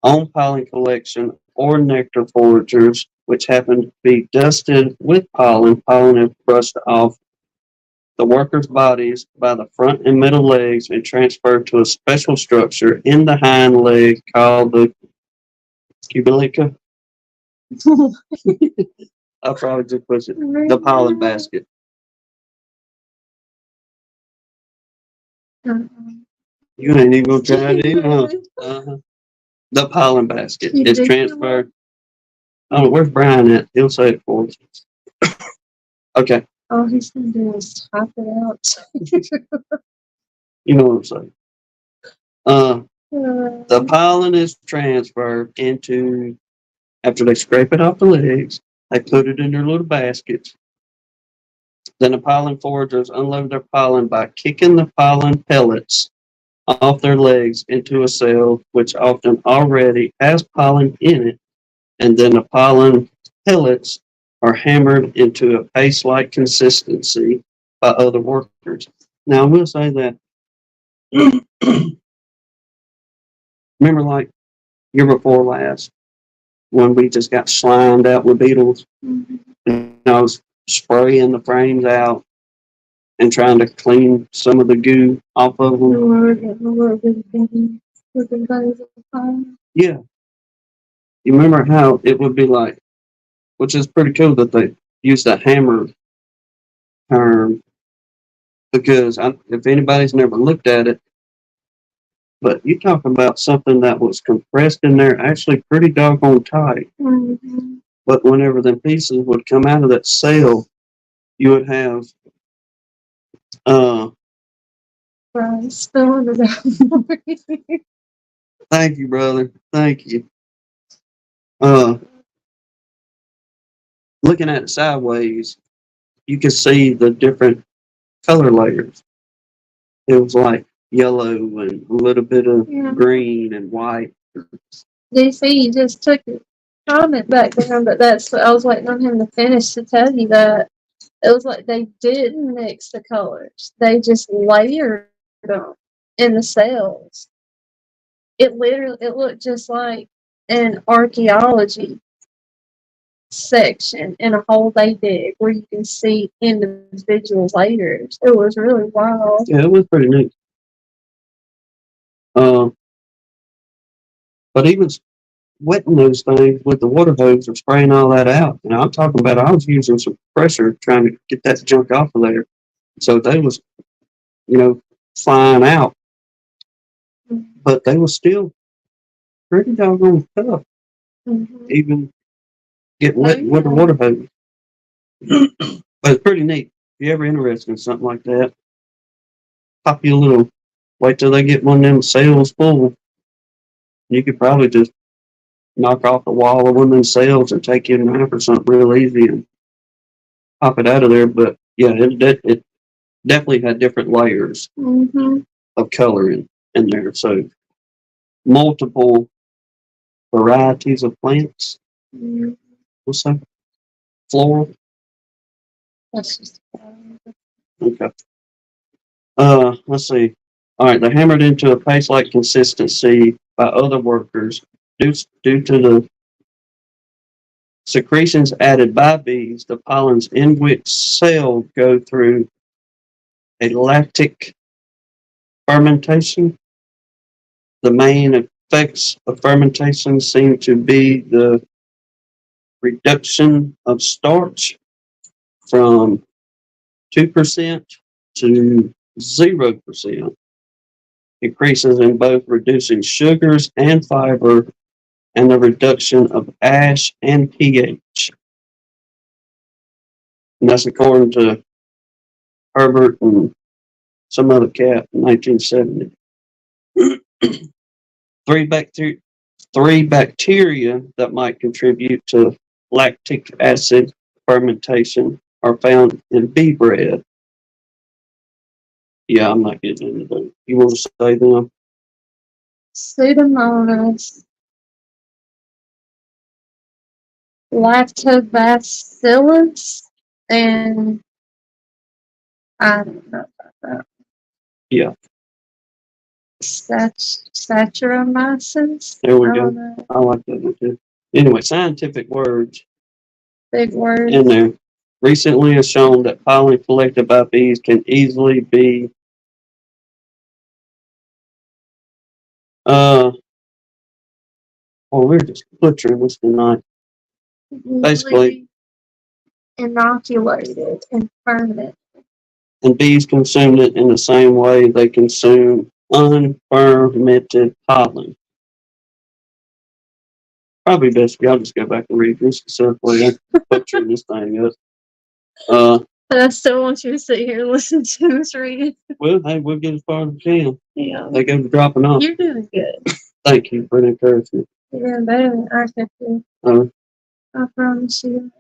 Speaker 4: on pollen collection, or nectar foragers, which happen to be dusted with pollen. Pollen is brushed off the workers' bodies by the front and middle legs and transferred to a special structure in the hind leg called the cubulica. I'll probably just push it. The pollen basket. You ain't even gonna try it either, huh? Uh-huh. The pollen basket is transferred. Oh, where's Brian at? He'll say it for us. Okay.
Speaker 3: All he's gonna do is type it out.
Speaker 4: You know what I'm saying. The pollen is transferred into, after they scrape it off the legs, they put it in their little baskets. Then the pollen foragers unload their pollen by kicking the pollen pellets off their legs into a cell, which often already has pollen in it, and then the pollen pellets are hammered into a paste-like consistency by other workers. Now, I will say that, remember like year before last, when we just got slimed out with beetles, and I was spraying the frames out and trying to clean some of the goo off of them. Yeah. You remember how it would be like, which is pretty cool that they use the hammer term, because if anybody's never looked at it, but you're talking about something that was compressed in there actually pretty doggone tight. Mm-hmm. But whenever them pieces would come out of that cell, you would have
Speaker 3: spilling it out.
Speaker 4: Thank you, brother. Thank you. Looking at it sideways, you can see the different color layers. It was like yellow and a little bit of green and white.
Speaker 3: DC, you just took a comment back down, but I was waiting on him to finish to tell you that it was like they didn't mix the colors. They just layered them in the cells. It looked just like an archaeology section in a hole they dig where you can see individual layers. It was really wild.
Speaker 4: Yeah, it was pretty neat. But even wetting those things with the water hose or spraying all that out, I'm talking about I was using some pressure trying to get that junk off of there. So they was, flying out. but they were still pretty doggone tough,
Speaker 3: Mhm.
Speaker 4: even getting wet
Speaker 3: Oh,
Speaker 4: with the
Speaker 3: yeah.
Speaker 4: water hose. But it's pretty neat. If you're ever interested in something like that, pop you a little, wait till they get one of them sails full. You could probably just knock off the wall of one of them sails and take it in half or something real easy and pop it out of there. But yeah, it definitely had different layers
Speaker 3: Mhm.
Speaker 4: of color in there. So multiple varieties of plants.
Speaker 3: Mhm.
Speaker 4: What's that? Floral.
Speaker 3: That's just.
Speaker 4: Okay. Let's see. All right, they're hammered into a paste-like consistency by other workers due to the secretions added by bees. The pollens in which cell go through a lactic fermentation. The main effects of fermentation seem to be the reduction of starch from 2% to 0%. Increases in both reducing sugars and fiber and the reduction of ash and pH. And that's according to Herbert and some other cat in 1970. three, bacteria, three bacteria that might contribute to lactic acid fermentation are found in bee bread. Yeah, I'm not getting into them. You want to say them?
Speaker 3: Pseudomonas, lactobacillus, and I don't know about that.
Speaker 4: Yeah,
Speaker 3: Saccharomyces.
Speaker 4: there we
Speaker 3: I
Speaker 4: go.
Speaker 3: don't know.
Speaker 4: I like that one too. Anyway, scientific words
Speaker 3: Big words.
Speaker 4: in there. Recently has shown that pollen collected by bees can easily be well, we're just butchering this tonight. Basically,
Speaker 3: Inoculated and fermented.
Speaker 4: and bees consume it in the same way they consume unfermented pollen. Probably best if y'all just go back and read this yourself while I'm butchering this thing up.
Speaker 3: But I still want you to sit here and listen to us read it.
Speaker 4: Well, hey, we'll get as far as we can.
Speaker 3: Yeah.
Speaker 4: They go to dropping off.
Speaker 3: You're doing good.
Speaker 4: Thank you for the encouragement.
Speaker 3: You're doing better than I could do. I promise you.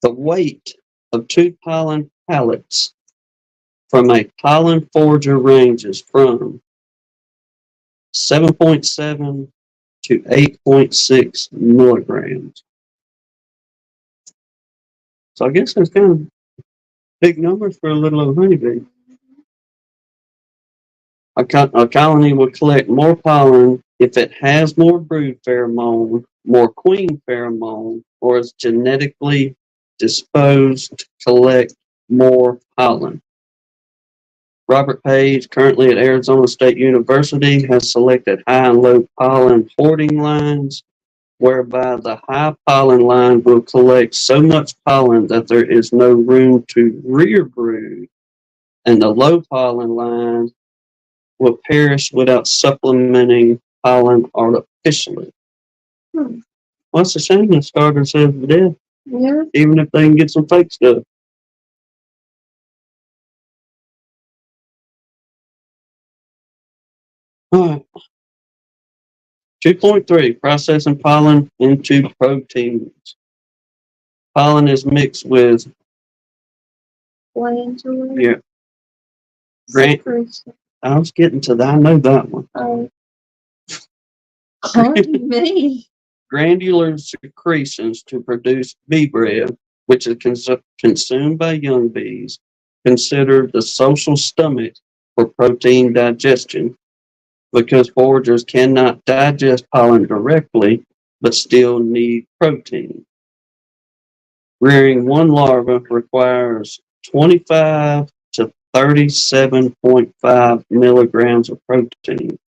Speaker 4: The weight of 2 pollen pallets from a pollen forager ranges from 7.7 to 8.6 milligrams. So I guess that's kind of big numbers for a little old honeybee. A colony will collect more pollen if it has more brood pheromone, more queen pheromone, or is genetically disposed to collect more pollen. Robert Page, currently at Arizona State University, has selected high and low pollen hoarding lines, whereby the high pollen line will collect so much pollen that there is no room to rear brood, and the low pollen line will perish without supplementing pollen artificially.
Speaker 3: Hmm.
Speaker 4: Well, it's a shame the starters have to death,
Speaker 3: Yeah.
Speaker 4: even if they can get some fake stuff. All right. 2.3, processing pollen into proteins. Pollen is mixed with
Speaker 3: Glandular.
Speaker 4: yeah.
Speaker 3: Secretion.
Speaker 4: I was getting to that. I know that one.
Speaker 3: Oh. Pardon me.
Speaker 4: Granular secretions to produce bee bread, which is consumed by young bees, considered the social stomach for protein digestion, because foragers cannot digest pollen directly, but still need protein. Rearing one larva requires 25 to 37.5 milligrams of protein.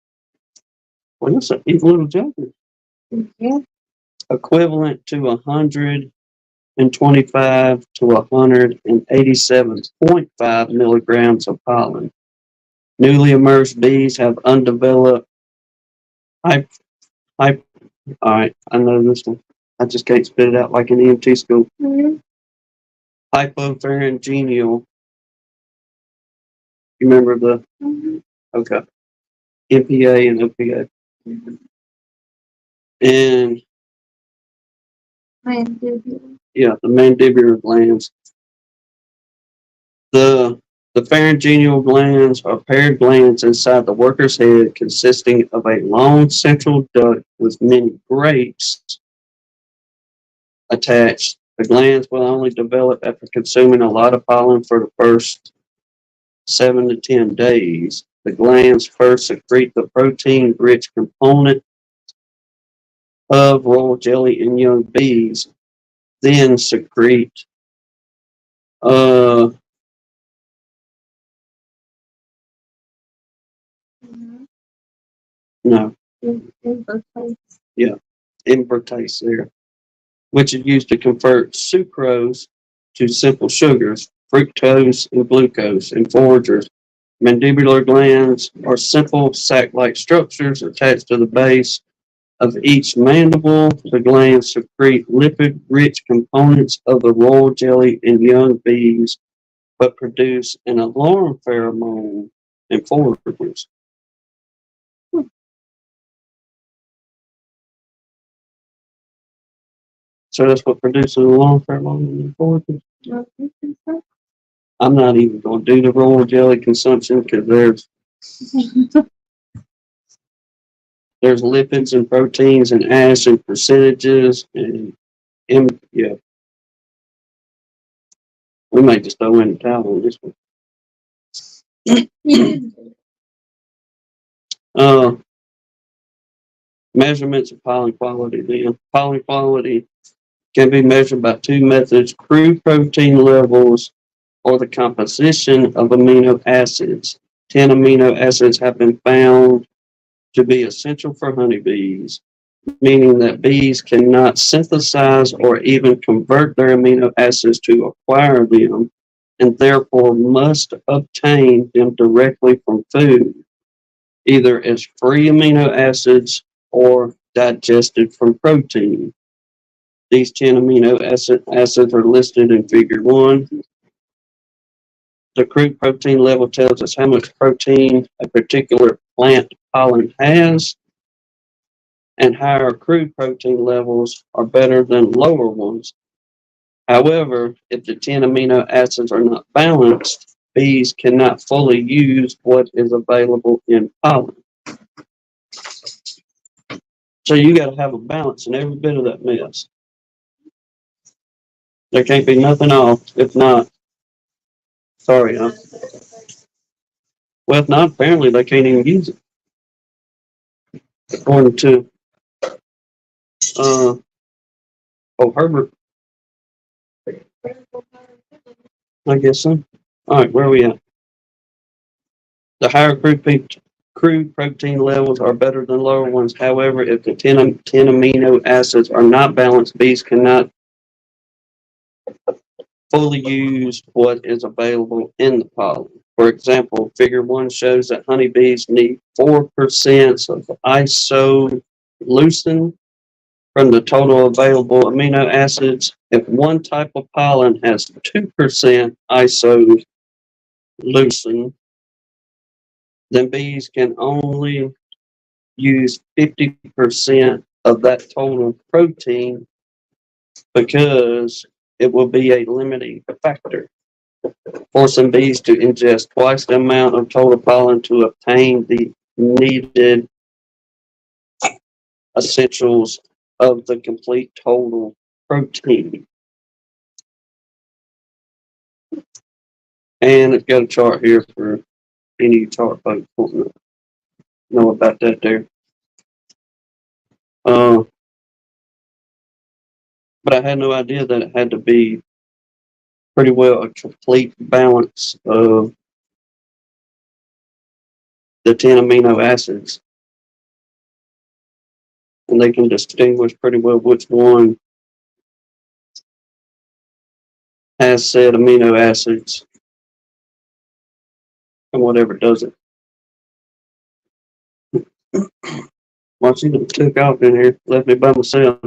Speaker 4: Well, that's a neat little junkie.
Speaker 3: Yeah.
Speaker 4: Equivalent to 125 to 187.5 milligrams of pollen. Newly emerged bees have undeveloped hyp, hyp, all right, I know this one. I just can't spit it out like an EMT school.
Speaker 3: Mhm.
Speaker 4: Hypopharyngeal. You remember the,
Speaker 3: Mhm.
Speaker 4: okay, MPA and OPA. And
Speaker 3: Mandibular.
Speaker 4: yeah, the mandibular glands. The pharyngeal glands are paired glands inside the worker's head consisting of a long central duct with many grapes attached. The glands will only develop after consuming a lot of pollen for the first 7 to 10 days. The glands first secrete the protein-rich component of royal jelly in young bees, then secrete uh,
Speaker 3: Mhm.
Speaker 4: no,
Speaker 3: Invertebrates.
Speaker 4: yeah, invertase there, which is used to convert sucrose to simple sugars, fructose and glucose in foragers. Mandibular glands are simple sac-like structures attached to the base of each mandible. The glands secrete lipid-rich components of the royal jelly in young bees, but produce an alarm pheromone in foragers. So that's what produces an alarm pheromone in foragers.
Speaker 3: I think so.
Speaker 4: I'm not even going to do the royal jelly consumption because there's lipids and proteins and ash and percentages and yeah, we might just throw in the towel on this one.
Speaker 3: You didn't do
Speaker 4: Uh, Measurements of pollen quality. Then pollen quality can be measured by two methods: crude protein levels or the composition of amino acids. 10 amino acids have been found to be essential for honeybees, meaning that bees cannot synthesize or even convert their amino acids to acquire them, and therefore must obtain them directly from food, either as free amino acids or digested from protein. These 10 amino acids are listed in Figure 1. The crude protein level tells us how much protein a particular plant pollen has, and higher crude protein levels are better than lower ones. However, if the 10 amino acids are not balanced, bees cannot fully use what is available in pollen. So you got to have a balance in every bit of that mess. There can't be nothing off. If not, sorry, well, if not, apparently they can't even use it. According to uh, Herbert, I guess so. All right, where are we at? The higher crude protein levels are better than lower ones. However, if the 10 amino acids are not balanced, bees cannot fully use what is available in the pollen. For example, Figure 1 shows that honeybees need 4% of isoleucine from the total available amino acids. If one type of pollen has 2% isoleucine, then bees can only use 50% of that total protein because it will be a limiting factor, forcing bees to ingest twice the amount of total pollen to obtain the needed essentials of the complete total protein. And it's got a chart here for any chart folks want to know about that there. Uh, but I had no idea that it had to be pretty well a complete balance of the 10 amino acids. And they can distinguish pretty well which one has said amino acids and whatever doesn't. Well, she done took off in here, left me by myself.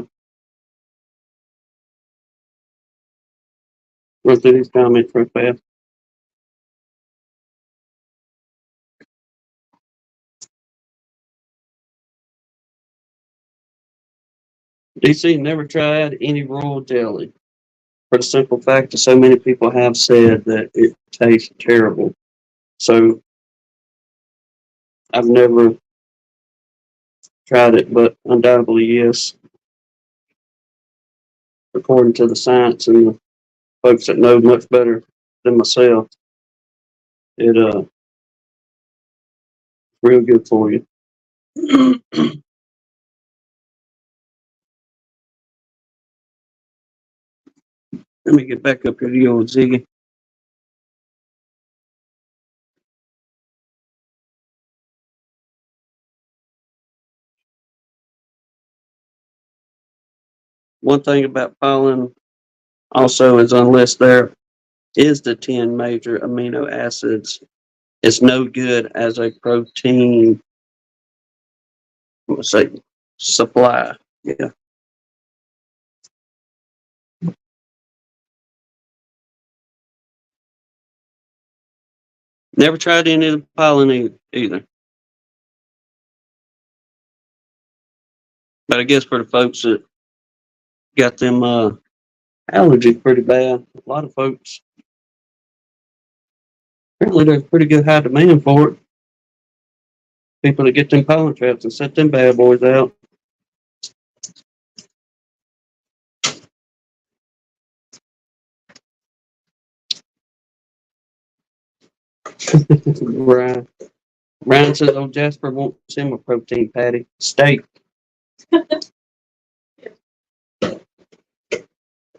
Speaker 4: Run through these comments real fast. DC never tried any royal jelly for the simple fact that so many people have said that it tastes terrible. So I've never tried it, but undoubtedly, yes. According to the science and the folks that know much better than myself, it real good for you. Let me get back up here to the old Ziggy. One thing about pollen also is unless there is the 10 major amino acids, it's no good as a protein, let's say, supply. Yeah. Never tried any of the pollen either. But I guess for the folks that got them allergies pretty bad, a lot of folks, apparently there's pretty good high demand for it. People that get them pollen traps and set them bad boys out. Right. Ryan says, "Oh, Jasper wants him a protein patty steak."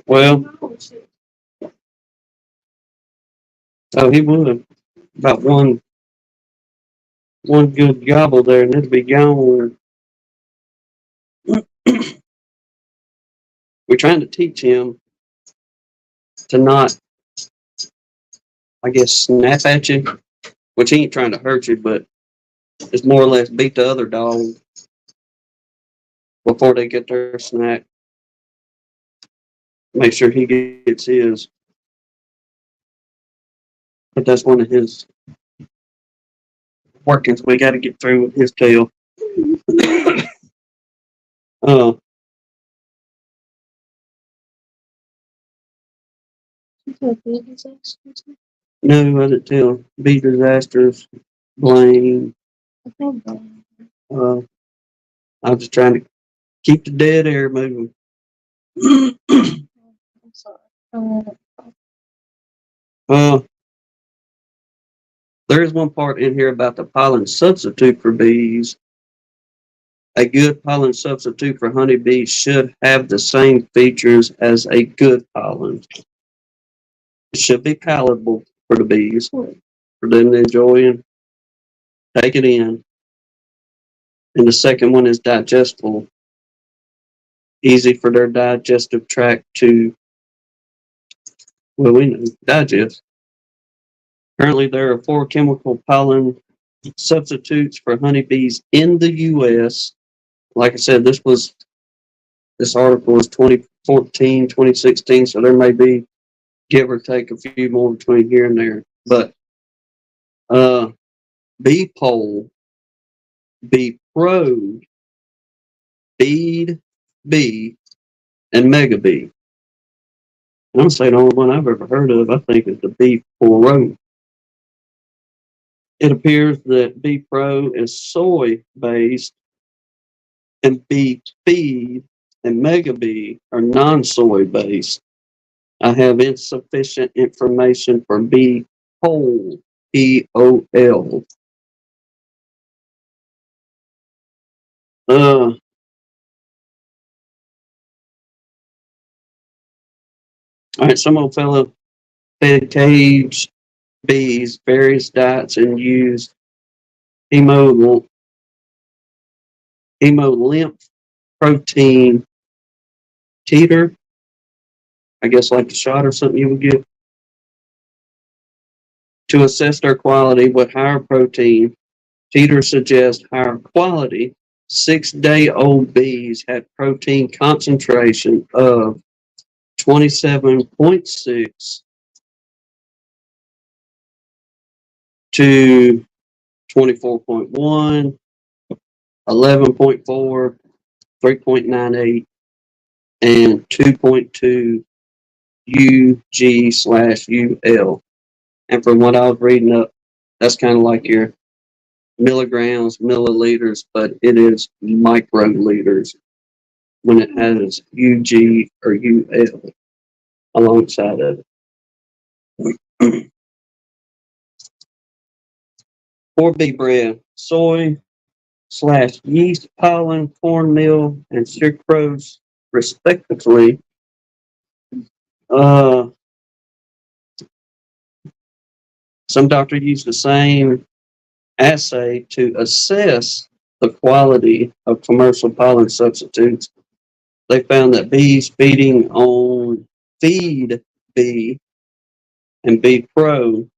Speaker 4: Well, oh, he would about one good gobble there, and it'd be gone. We're trying to teach him to not, I guess, snap at you, which he ain't trying to hurt you, but it's more or less beat the other dog before they get their snack. Make sure he gets his. But that's one of his workings we got to get through with his tail. No, I didn't tell. Be disasters, blame. I'm just trying to keep the dead air moving.
Speaker 3: I'm sorry.
Speaker 4: There is one part in here about the pollen substitute for bees. A good pollen substitute for honeybees should have the same features as a good pollen. It should be palatable for the bees, for them to enjoy and take it in. And the second one is digestible, easy for their digestive tract to, well, we know, digest. Currently, there are 4 chemical pollen substitutes for honeybees in the U.S. Like I said, this article was 2014, 2016, so there may be, give or take, a few more between here and there. But Bee Pole, Bee Pro, Bead Bee, and Mega Bee. I'm going to say the only one I've ever heard of, I think, is the Bee Pro. It appears that Bee Pro is soy-based, and Bee Feed and Mega Bee are non-soy-based. I have insufficient information for Bee Pole, P-O-L. All right, some old fellow fed caged bees various diets and used hemolymph protein teeter, I guess like a shot or something you would give, to assess their quality with higher protein. Teeter suggests higher quality 6-day-old bees had protein concentration of 27.6 to 24.1, 11.4, 3.98, and 2.2 UG/UL. And from what I was reading up, that's kind of like your milligrams, milliliters, but it is microliters when it has UG or UL alongside of it. For bee bread, soy/yeast pollen, cornmeal, and sucrose, respectively. Some doctors use the same assay to assess the quality of commercial pollen substitutes. They found that bees feeding on Feed Bee and Bee Pro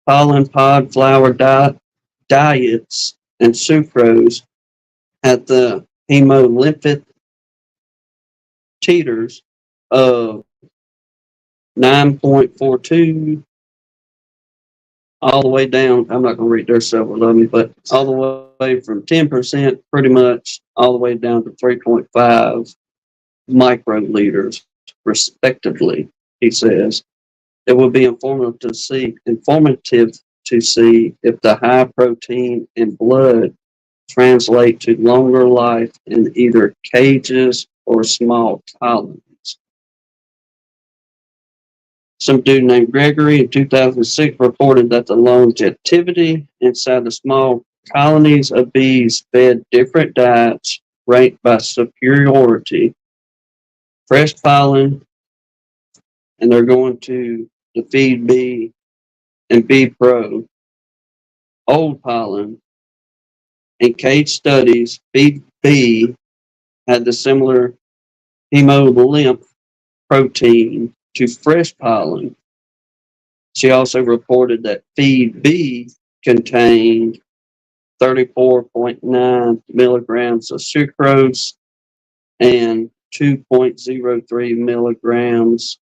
Speaker 4: pollen pod flour diets and sucrose had the hemolymph titers of 9.42 all the way down. I'm not going to read their several of them, but all the way from 10% pretty much all the way down to 3.5 microliters, respectively, he says. It will be informative to see if the high protein in blood translate to longer life in either cages or small colonies. Some dude named Gregory in 2006 reported that the longevity inside the small colonies of bees fed different diets ranked by superiority. Fresh pollen, and they're going to the Feed Bee and Bee Pro. Old pollen. In cage studies, Feed Bee had the similar hemolymph protein to fresh pollen. She also reported that Feed Bee contained 34.9 milligrams of sucrose and 2.03 milligrams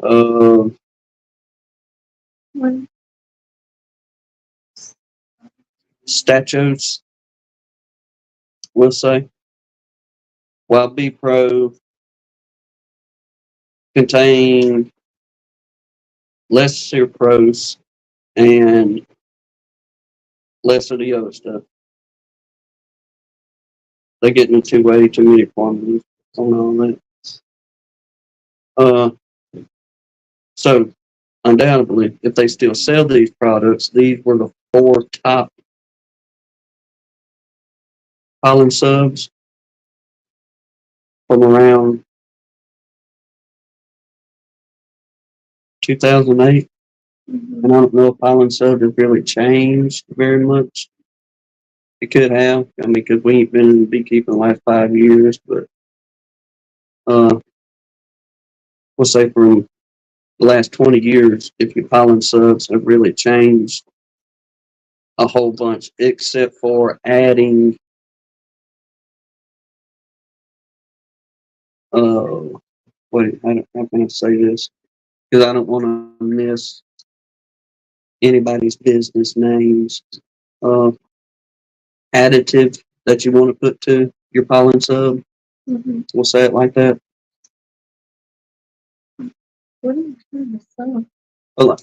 Speaker 4: of stachose, we'll say, while Bee Pro contained less sucrose and less of the other stuff. They're getting into way too many quantities on all that. So undoubtedly, if they still sell these products, these were the 4 top pollen subs from around 2008. And I don't know if pollen sub has really changed very much. It could have. I mean, because we ain't been in beekeeping the last 5 years, but we'll say from the last 20 years, if your pollen subs have really changed a whole bunch, except for adding wait, how can I say this? Because I don't want to miss anybody's business names. Additive that you want to put to your pollen sub.
Speaker 3: Mm-hmm.
Speaker 4: We'll say it like that.
Speaker 3: What are you trying to say?
Speaker 4: Well,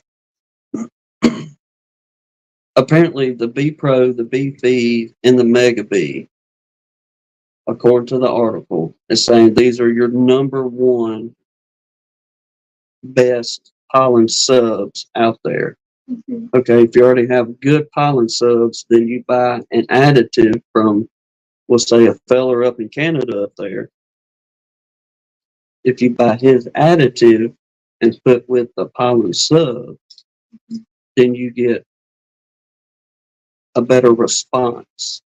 Speaker 4: apparently, the Bee Pro, the Bee Feed, and the Mega Bee, according to the article, is saying these are your number 1 best pollen subs out there.
Speaker 3: Mm-hmm.
Speaker 4: Okay, if you already have good pollen subs, then you buy an additive from, we'll say, a feller up in Canada up there. If you buy his additive and put with the pollen sub, then you get a better response.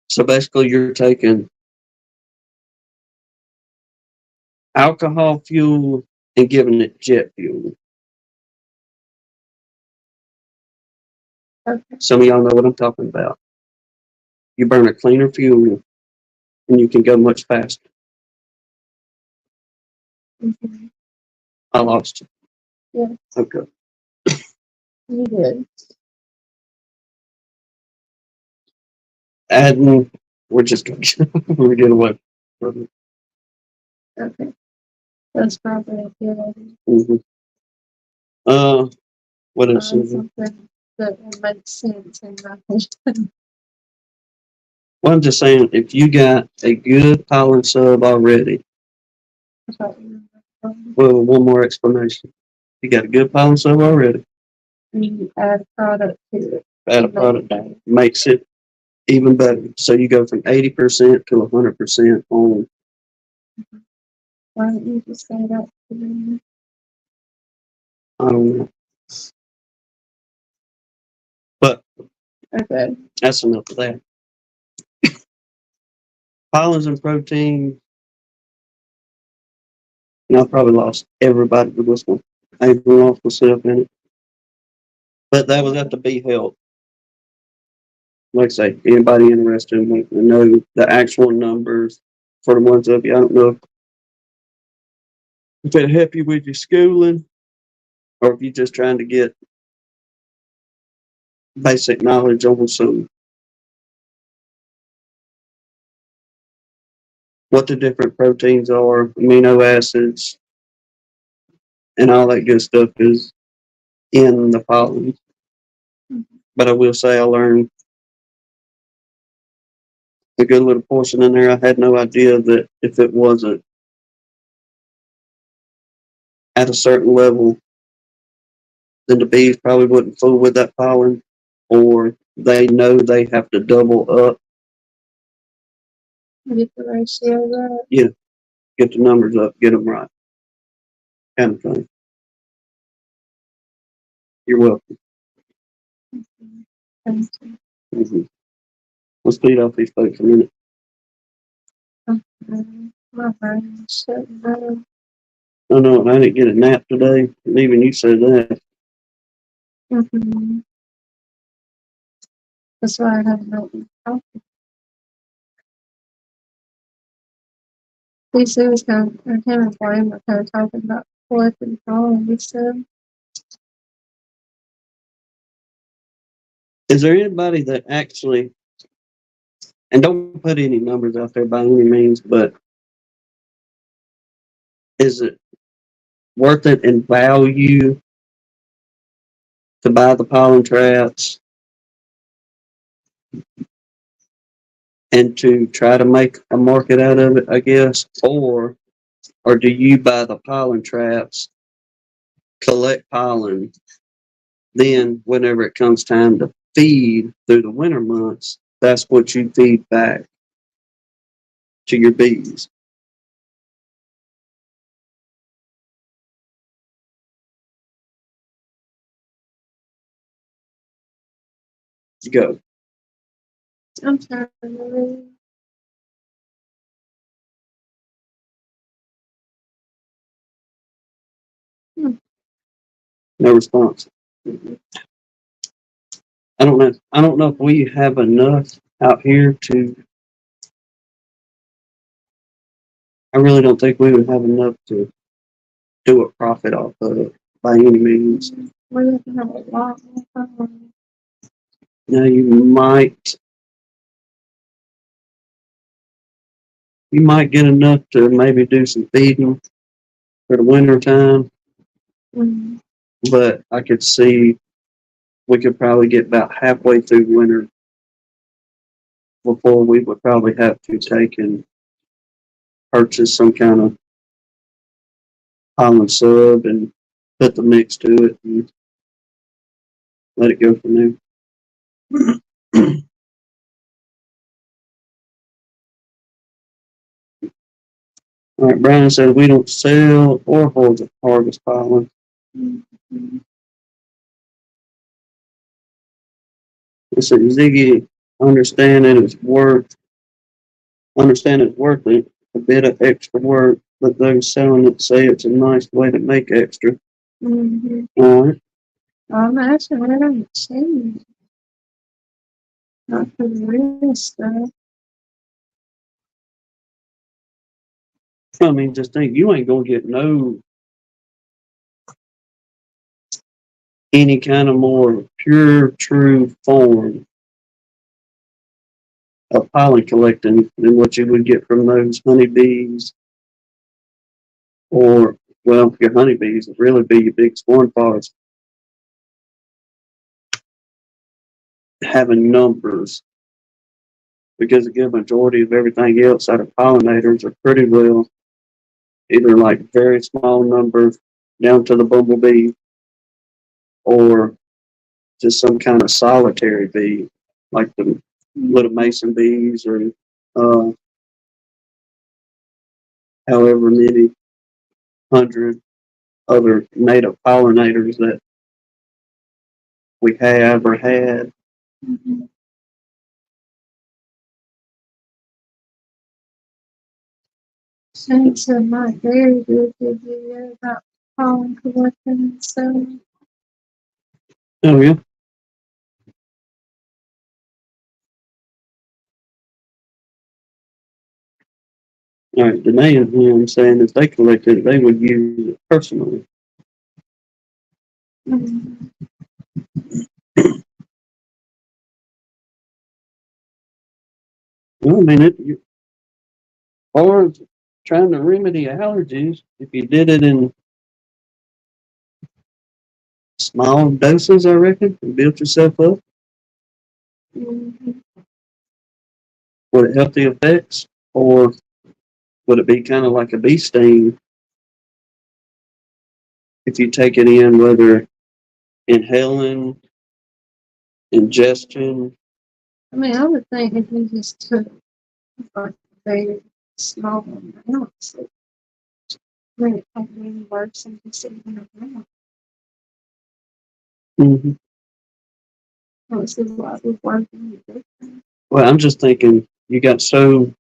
Speaker 4: So basically, you're taking alcohol fuel and giving it jet fuel.
Speaker 3: Okay.
Speaker 4: Some of y'all know what I'm talking about. You burn a cleaner fuel and you can go much faster.
Speaker 3: Mhm.
Speaker 4: I lost you.
Speaker 3: Yeah.
Speaker 4: Okay.
Speaker 3: You did.
Speaker 4: Adding, we're just going to we're getting away from it.
Speaker 3: Okay. That's probably a good idea.
Speaker 4: What else
Speaker 3: Find
Speaker 4: is it?
Speaker 3: something that will make sense in my opinion.
Speaker 4: Well, I'm just saying, if you got a good pollen sub already, well, one more explanation. You got a good pollen sub already.
Speaker 3: You add product to it.
Speaker 4: Add a product makes it even better. So you go from 80% to 100% on.
Speaker 3: Why don't you just say that to me?
Speaker 4: I don't know. But
Speaker 3: Okay.
Speaker 4: that's enough of that. Pollens and protein. And I probably lost everybody with this one. I even lost myself in it. But that was at the Bee Health. Like I say, anybody interested in wanting to know the actual numbers for the ones of you, I don't know if it help you with your schooling or if you're just trying to get basic knowledge on some what the different proteins are, amino acids, and all that good stuff is in the pollen. But I will say I learned a good little portion in there. I had no idea that if it wasn't at a certain level, then the bees probably wouldn't fool with that pollen, or they know they have to double up.
Speaker 3: Get the ratio right.
Speaker 4: Yeah, get the numbers up, get them right, kind of thing. You're welcome.
Speaker 3: Thank you.
Speaker 4: Mm-hmm. Let's feed off these folks a minute.
Speaker 3: My brain's shutting down.
Speaker 4: Oh no, I didn't get a nap today. And even you said that.
Speaker 3: Mm-hmm. That's why I haven't opened coffee. These things kind of, him and Blaine were kind of talking about collecting pollen and stuff.
Speaker 4: Is there anybody that actually, and don't put any numbers out there by any means, but is it worth it in value to buy the pollen traps and to try to make a market out of it, I guess? Or do you buy the pollen traps, collect pollen, then whenever it comes time to feed through the winter months, that's what you feed back to your bees? Go.
Speaker 3: I'm tired of it.
Speaker 4: No response. I don't know. I don't know if we have enough out here to. I really don't think we would have enough to do a profit off of it by any means.
Speaker 3: We have to have a lot more pollen.
Speaker 4: Now you might get enough to maybe do some feeding for the winter time,
Speaker 3: Mm-hmm.
Speaker 4: but I could see we could probably get about halfway through winter before we would probably have to take and purchase some kind of pollen sub and put the mix to it and let it go from there. All right, Brian said we don't sell or harvest pollen.
Speaker 3: Mm-hmm.
Speaker 4: It said Ziggy understanding it's worth a bit of extra work but those selling it say it's a nice way to make extra.
Speaker 3: Mm-hmm.
Speaker 4: All right.
Speaker 3: I'm actually I don't see. Not for the real stuff.
Speaker 4: I mean, just think you ain't gonna get no any kind of more pure, true form of pollen collecting than what you would get from those honeybees, or well, your honeybees would really be your big swarm pods having numbers, because a good majority of everything else out of pollinators are pretty well either like very small numbers down to the bumblebee, or just some kind of solitary bee, like the little mason bees, or uh, however many hundred other native pollinators that we have or had.
Speaker 3: Mm-hmm. Thanks to my very good video about pollen collecting and stuff.
Speaker 4: Oh yeah. All right, Danae and him saying if they collected it, they would use it personally.
Speaker 3: Mm-hmm.
Speaker 4: Well, I mean, or trying to remedy allergies, if you did it in small doses, I reckon, and built yourself up,
Speaker 3: Mm-hmm.
Speaker 4: would it help the effects? Or would it be kind of like a bee sting if you take it in, whether inhaling, ingestion?
Speaker 3: I mean, I would think if you just took like very small amounts, it wouldn't have any worse than just eating around.
Speaker 4: Mm-hmm.
Speaker 3: This is what we're working with.
Speaker 4: Well, I'm just thinking you got so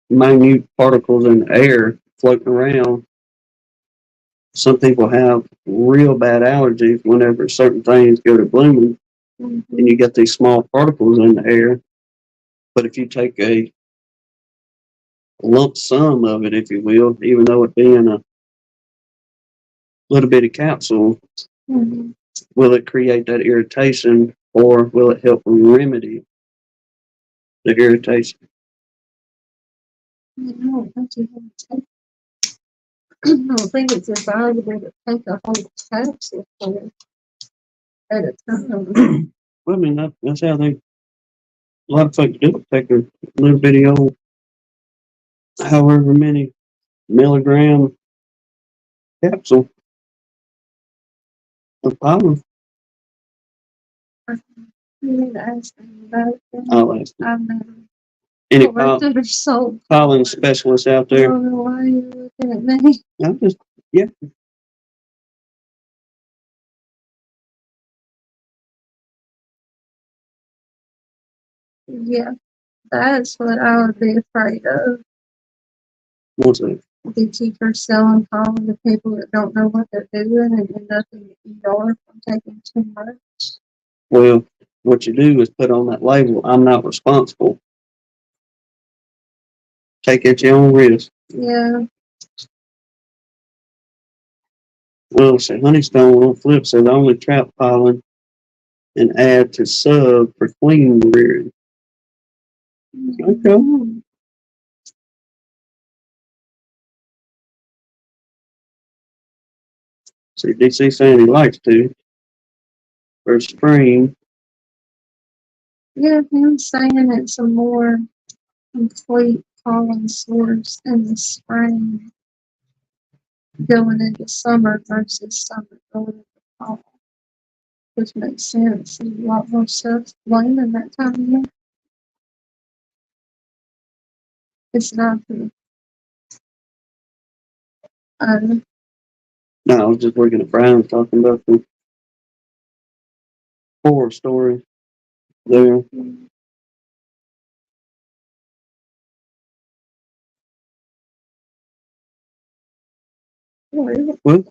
Speaker 4: minute particles in the air floating around. Some people have real bad allergies whenever certain things go to blooming,
Speaker 3: Mm-hmm.
Speaker 4: and you get these small particles in the air. But if you take a lump sum of it, if you will, even though it be in a little bitty capsule,
Speaker 3: Mm-hmm.
Speaker 4: will it create that irritation, or will it help remedy the irritation?
Speaker 3: I don't think you have to take. I don't think it's advisable to take a whole capsule for it at a time.
Speaker 4: Well, I mean, that's how a lot of folks do it. Take a little bitty old, however many milligram capsule of pollen.
Speaker 3: You need to ask them about it.
Speaker 4: I'll ask them.
Speaker 3: I've never
Speaker 4: Any
Speaker 3: collected or sold.
Speaker 4: pollen specialists out
Speaker 3: I
Speaker 4: there?
Speaker 3: don't know why you're looking at me.
Speaker 4: I'm just, yeah.
Speaker 3: Yeah, that's what I would be afraid of.
Speaker 4: What's that?
Speaker 3: Beekeepers selling pollen to people that don't know what they're doing and end up in the ER from taking too much.
Speaker 4: Well, what you do is put on that label, I'm not responsible. Take it at your own risk.
Speaker 3: Yeah.
Speaker 4: Well, say Honeystone on flip said only trap pollen and add to sub for queen rearing. Okay.
Speaker 3: Mm-hmm.
Speaker 4: See, DC saying he likes to for spring.
Speaker 3: Yeah, him saying it's a more complete pollen source in the spring going into summer versus summer going into fall. Which makes sense. There's a lot more stuff blooming that time of year. It's not the
Speaker 4: No, I was just looking at Brian talking about the horror story there.
Speaker 3: Really?
Speaker 4: Well,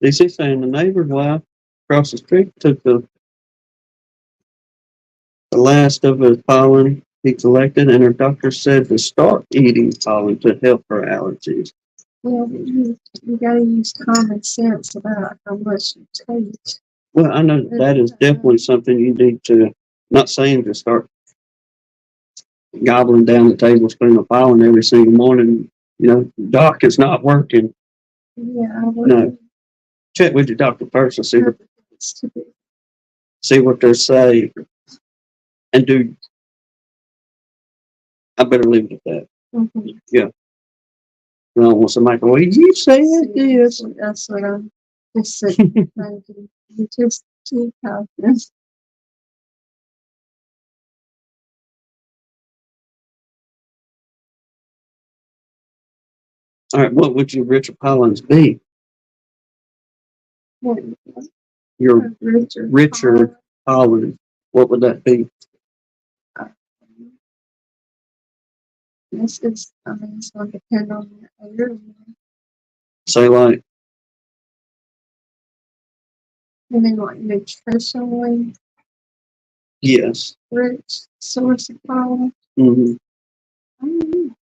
Speaker 4: DC saying the neighbor's wife across the street took the last of his pollen he collected, and her doctor said to start eating pollen to help her allergies.
Speaker 3: Well, you gotta use common sense about how much you take.
Speaker 4: Well, I know that is definitely something you need to, not saying to start gobbling down the tablespoon of pollen every single morning. You know, doc, it's not working.
Speaker 3: Yeah, I would.
Speaker 4: No. Check with your doctor first and see what they're saying. And do, I better leave it at that.
Speaker 3: Mm-hmm.
Speaker 4: Yeah. I don't want somebody to go, well, you said this.
Speaker 3: That's what I'm just sitting thinking. You just keep helping.
Speaker 4: All right, what would your richer pollens be? Your richer pollen, what would that be?
Speaker 3: It's going to depend on your area.
Speaker 4: Say like,
Speaker 3: You mean like nutritionally
Speaker 4: yes.
Speaker 3: rich source of pollen?
Speaker 4: Mm-hmm.
Speaker 3: I don't know.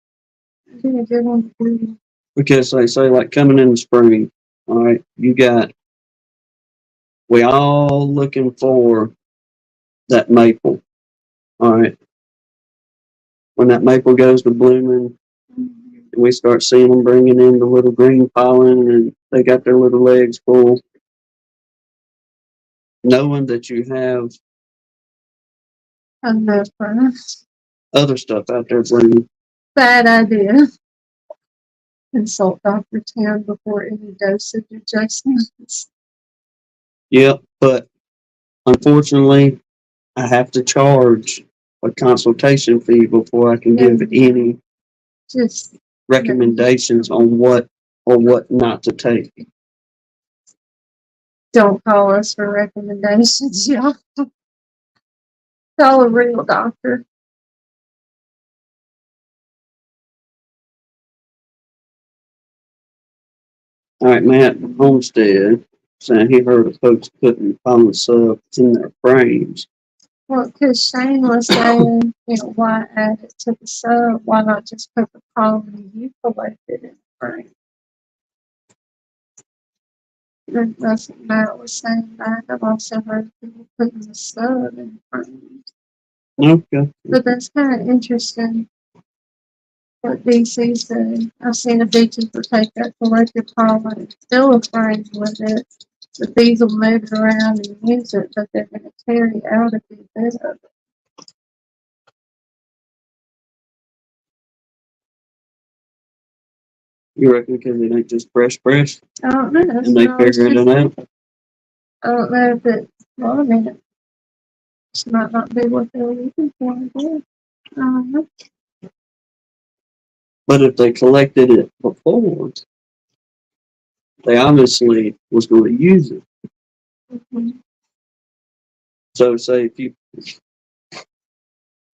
Speaker 3: I think a good one to do.
Speaker 4: Because they say like coming in the spring, all right, we all looking for that maple, all right. When that maple goes to blooming, and we start seeing them bringing in the little green pollen, and they got their little legs full. Knowing that you have other stuff out there blooming.
Speaker 3: Bad idea. Consult Dr. Tan before any dosage adjustments.
Speaker 4: Yep, but unfortunately, I have to charge a consultation fee before I can give any
Speaker 3: just
Speaker 4: recommendations on what or what not to take.
Speaker 3: Don't call us for recommendations, y'all. Call a real doctor.
Speaker 4: All right, Matt Homestead saying he heard of folks putting pollen subs in their frames.
Speaker 3: Well, because Shane was saying, why add it to the sub? Why not just put the pollen you collected in the frame? That's what Matt was saying back. I've also heard people putting the sub in frames.
Speaker 4: Okay.
Speaker 3: But that's kind of interesting what DC said. I've seen a beekeeper take that collected pollen and fill a frame with it. The bees will move it around and use it, but they're going to carry out a good bit of it.
Speaker 4: You reckon because it ain't just fresh?
Speaker 3: I don't know.
Speaker 4: And they figured it out?
Speaker 3: I don't know if it, well, I mean, it might not be what they're looking for. I don't know.
Speaker 4: But if they collected it before, they obviously was going to use it.
Speaker 3: Mm-hmm.
Speaker 4: So say if you,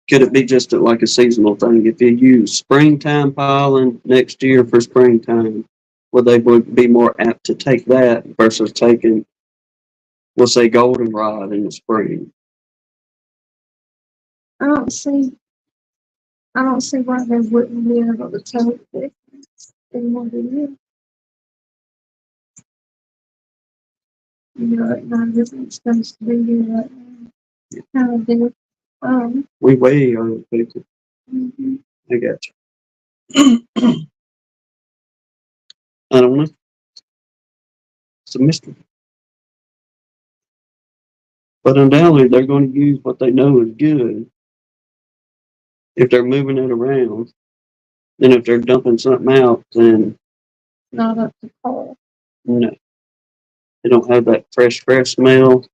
Speaker 4: could it be just like a seasonal thing? If you use springtime pollen next year for springtime, would they be more apt to take that versus taking, we'll say, goldenrod in the spring?
Speaker 3: I don't see why they wouldn't be able to tell the difference in what it is. Like not everything's supposed to be here right now. Kind of do.
Speaker 4: We way early people.
Speaker 3: Mm-hmm.
Speaker 4: I got you. I don't know. It's a mystery. But undoubtedly, they're going to use what they know is good. If they're moving it around, then if they're dumping something out, then
Speaker 3: Not up to par.
Speaker 4: no, they don't have that fresh smell,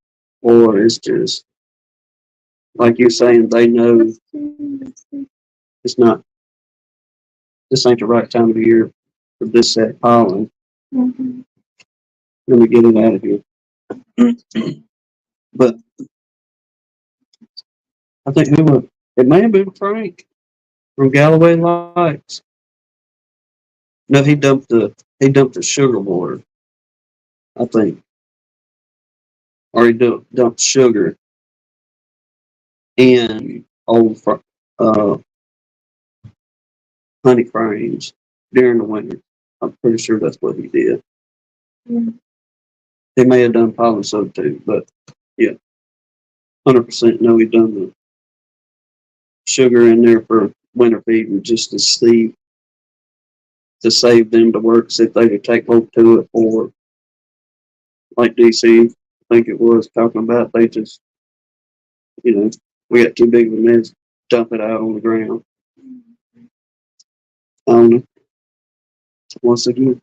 Speaker 4: or it's just like you're saying. They know it's not. This ain't the right time of the year for this set pollen.
Speaker 3: Mm-hmm.
Speaker 4: Let me get it out of here. But I think it may have been Frank from Galloway Lights. No, he dumped the sugar water. I think. Or he dumped sugar in old honey frames during the winter. I'm pretty sure that's what he did.
Speaker 3: Mm.
Speaker 4: He may have done pollen soap too, but yeah, 100% know he done the sugar in there for winter feeding just to save them the work if they could take hold to it, or like DC, I think it was talking about, they just, we got too big of a mess, dump it out on the ground. I don't know. Once again.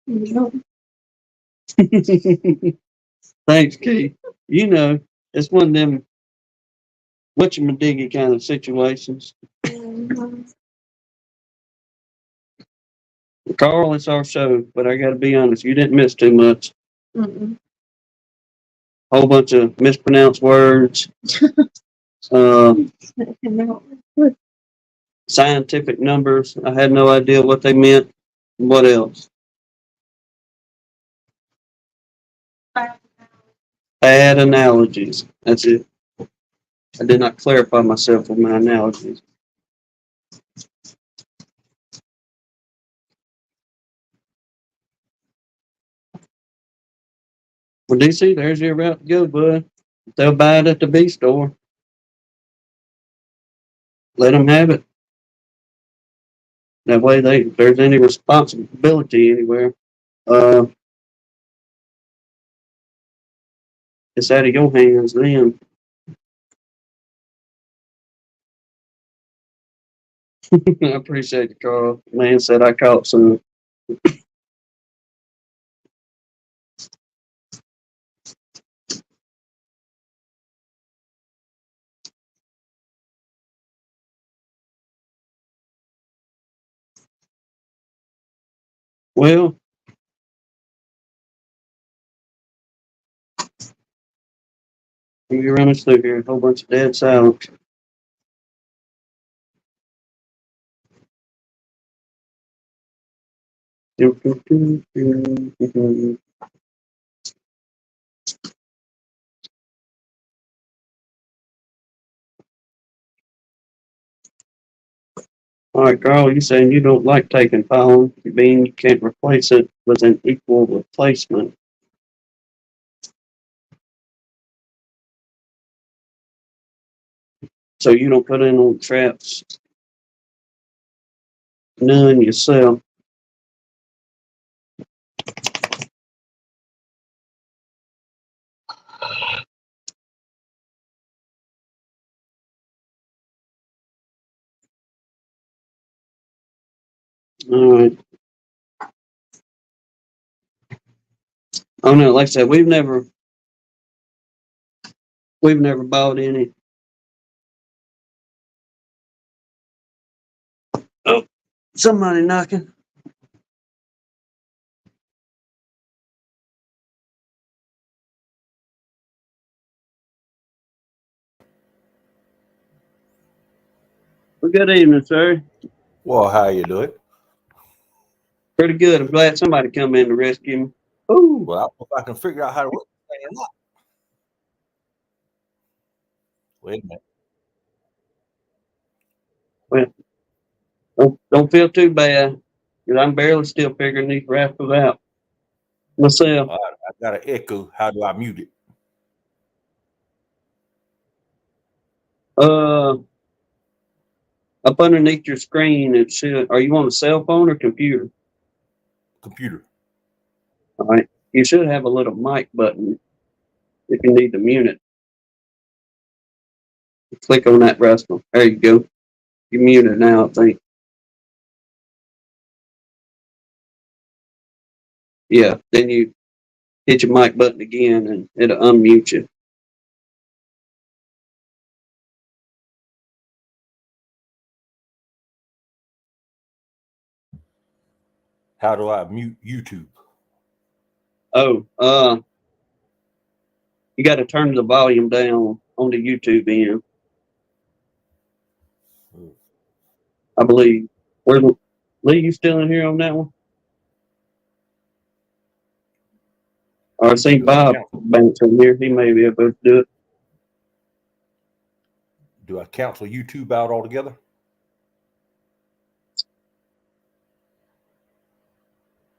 Speaker 3: Yep.
Speaker 4: Thanks, Keith. It's one of them whatchamadiggy kind of situations.
Speaker 3: Mhm.
Speaker 4: Carl, it's our show, but I got to be honest, you didn't miss too much.
Speaker 3: Mm-mm.
Speaker 4: Whole bunch of mispronounced words, scientific numbers. I had no idea what they meant. What else? Bad analogies. That's it. I did not clarify myself with my analogies. Well, DC, there's your route to go, bud. They'll buy it at the B store. Let them have it. That way, if there's any responsibility anywhere, it's out of your hands then. I appreciate it, Carl. Man said I caught some. Well, we running through here, a whole bunch of dead silence. All right, Carl, you saying you don't like taking pollen? You mean you can't replace it with an equal replacement? So you don't put in on traps, none yourself. All right. Oh no, like I said, we've never bought any. Oh, somebody knocking. Well, good evening, sir.
Speaker 5: Well, how you doing?
Speaker 4: Pretty good. I'm glad somebody come in to rescue me. Ooh.
Speaker 5: Well, I don't know if I can figure out how to work this thing or not. Wait a minute.
Speaker 4: Well, don't feel too bad, because I'm barely still figuring these rascals out myself.
Speaker 5: All right, I got an echo. How do I mute it?
Speaker 4: Up underneath your screen, it should. Are you on a cell phone or computer?
Speaker 5: Computer.
Speaker 4: All right. You should have a little mic button if you need to mute it. Click on that rascal. There you go. You mute it now, I think. Yeah. Then you hit your mic button again, and it'll unmute you.
Speaker 5: How do I mute YouTube?
Speaker 4: Oh, you got to turn the volume down on the YouTube end. I believe. Where Lee, you still in here on that one? Or I see Bob Banks in here. He may be able to do it.
Speaker 5: Do I cancel YouTube out altogether?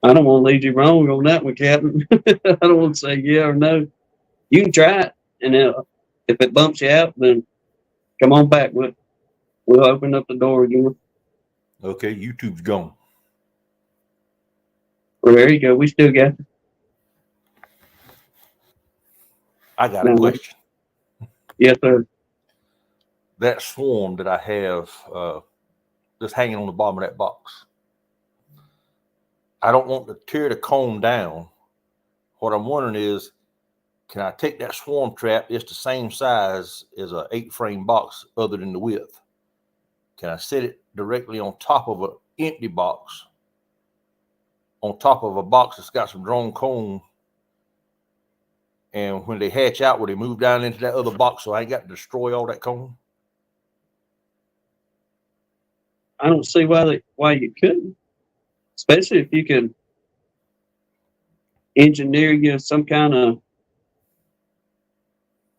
Speaker 4: I don't want to lead you wrong on that one, Captain. I don't want to say yeah or no. You can try it, and if it bumps you out, then come on back. We'll open up the door again.
Speaker 5: Okay, YouTube's gone.
Speaker 4: Well, there you go. We still got it.
Speaker 5: I got a question.
Speaker 4: Yes, sir.
Speaker 5: That swarm that I have just hanging on the bottom of that box, I don't want to tear the comb down. What I'm wondering is, can I take that swarm trap? It's the same size as an 8-frame box other than the width. Can I set it directly on top of an empty box, on top of a box that's got some drawn comb? And when they hatch out, will they move down into that other box so I ain't got to destroy all that comb?
Speaker 4: I don't see why you couldn't, especially if you can engineer you some kind of,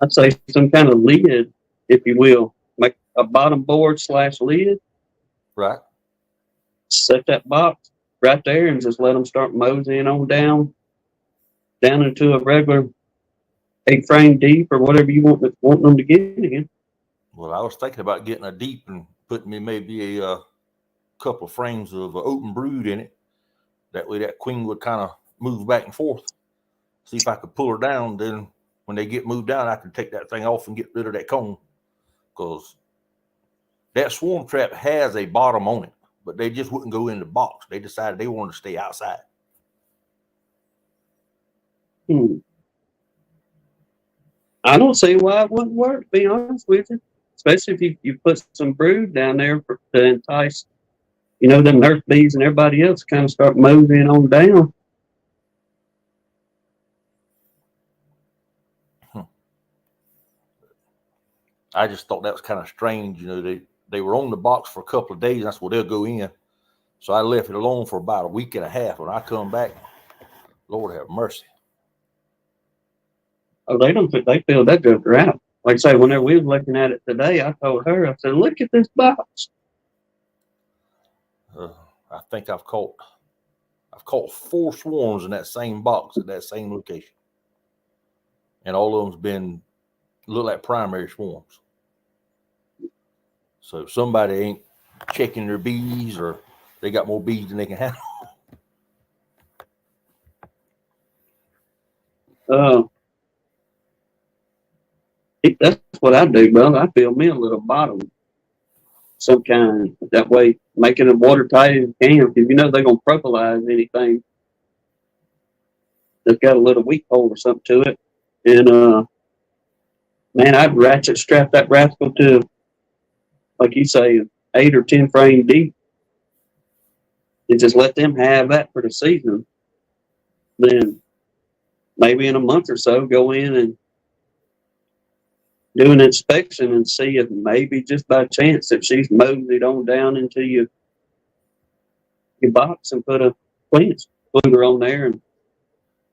Speaker 4: I'd say some kind of lid, if you will, like a bottom board / lid.
Speaker 5: Right.
Speaker 4: Set that box right there and just let them start moseying on down into a regular 8-frame deep or whatever you want them to get in.
Speaker 5: Well, I was thinking about getting a deep and putting me maybe a couple of frames of open brood in it. That way that queen would kind of move back and forth. See if I could pull her down. Then when they get moved down, I can take that thing off and get rid of that comb. Because that swarm trap has a bottom on it, but they just wouldn't go in the box. They decided they wanted to stay outside.
Speaker 4: I don't see why it wouldn't work, to be honest with you. Especially if you put some brood down there to entice, them nurse bees and everybody else kind of start moseying on down.
Speaker 5: I just thought that was kind of strange. They were on the box for a couple of days. That's where they'll go in. So I left it alone for about a week and a half. When I come back, Lord have mercy.
Speaker 4: Oh, they filled that joker out. Like I say, whenever we was looking at it today, I told her, I said, look at this box.
Speaker 5: I think I've caught 4 swarms in that same box at that same location. And all of them's look like primary swarms. So somebody ain't checking their bees, or they got more bees than they can handle.
Speaker 4: That's what I do, brother. I fill me a little bottle, some kind. That way, making it watertight as you can, because they're gonna propolis anything that's got a little weak hole or something to it. And man, I'd ratchet strap that rascal to, like you say, 8 or 10 frame deep, and just let them have that for the season. Then maybe in a month or so, go in and do an inspection and see if maybe just by chance if she's moseyed on down into your box and put a plant fluger on there and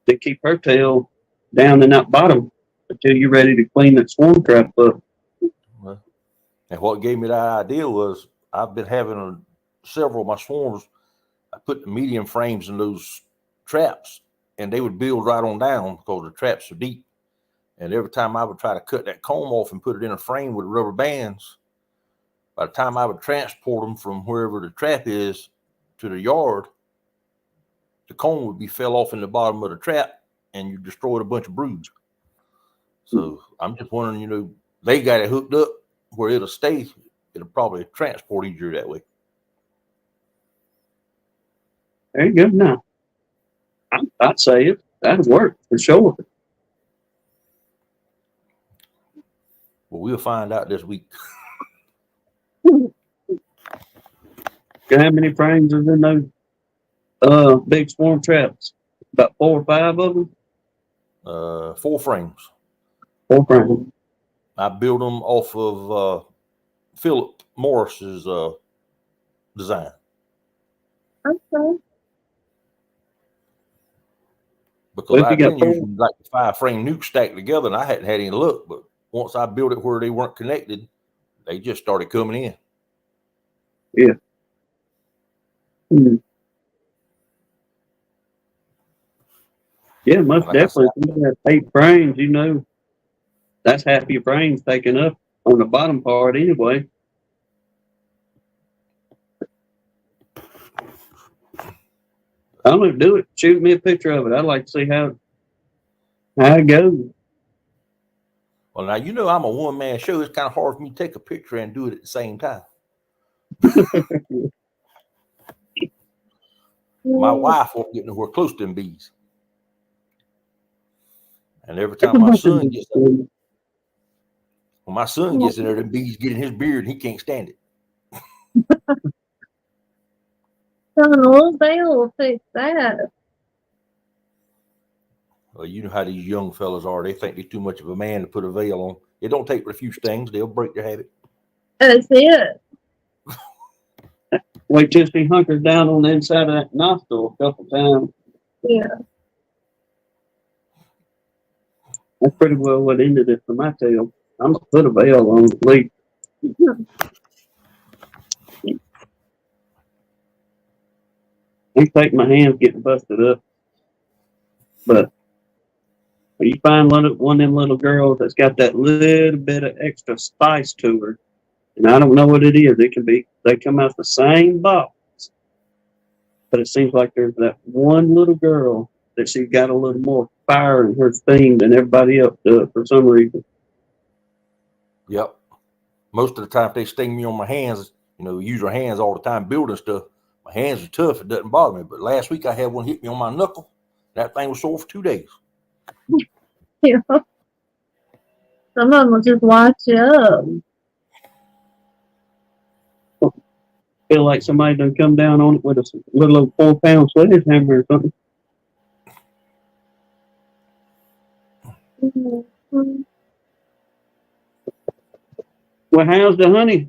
Speaker 4: to keep her tail down in that bottom until you're ready to clean that swarm trap up.
Speaker 5: And what gave me that idea was I've been having several of my swarms. I put the medium frames in those traps, and they would build right on down because the traps are deep. And every time I would try to cut that comb off and put it in a frame with rubber bands, by the time I would transport them from wherever the trap is to the yard, the comb would be fell off in the bottom of the trap, and you destroyed a bunch of brood. So I'm just wondering, they got it hooked up where it'll stay. It'll probably transport easier that way.
Speaker 4: There you go. Now, I'd say that'd work for sure.
Speaker 5: Well, we'll find out this week.
Speaker 4: How many frames is in those big swarm traps? About 4 or 5 of them?
Speaker 5: 4 frames.
Speaker 4: 4 frames.
Speaker 5: I built them off of Philip Morris's design.
Speaker 3: Okay.
Speaker 5: Because
Speaker 4: Well, if you
Speaker 5: I've
Speaker 4: got
Speaker 5: been
Speaker 4: four,
Speaker 5: using like the 5-frame nuke stacked together and I hadn't had any luck. But once I built it where they weren't connected, they just started coming in.
Speaker 4: yeah. Hmm. Yeah, most
Speaker 5: Like I said,
Speaker 4: definitely. If you have 8 frames, you know, that's half your frames taken up on the bottom part anyway. I'm gonna do it. Shoot me a picture of it. I'd like to see how it goes.
Speaker 5: well, now you know I'm a one-man show. It's kind of hard for me to take a picture and do it at the same time. My wife won't get nowhere close to them bees. And every time my son gets up, when my son gets in there, the bees get in his beard and he can't stand it.
Speaker 3: Oh, they'll fix that.
Speaker 5: Well, you know how these young fellas are. They think they're too much of a man to put a veil on. It don't take but a few stings. They'll break their habit.
Speaker 3: That's it.
Speaker 4: Wait till he hunkers down on the inside of that nostril a couple times.
Speaker 3: Yeah.
Speaker 4: That's pretty well what ended it for my tail. I'm gonna put a veil on at least. I think my hands getting busted up. But when you find one of them little girls that's got that little bit of extra spice to her, and I don't know what it is. It can be they come out the same box, but it seems like there's that one little girl that she's got a little more fire in her steam than everybody else does for some reason.
Speaker 5: Yep. Most of the time, if they sting me on my hands, you know, we use our hands all the time building stuff. My hands are tough. It doesn't bother me. But last week I had one hit me on my knuckle. That thing was sore for 2 days.
Speaker 3: Yeah. Some of them will just watch you up.
Speaker 4: Feel like somebody done come down on it with a little 4-pound sledgehammer or something.
Speaker 3: Mm-hmm.
Speaker 4: Well, how's the honey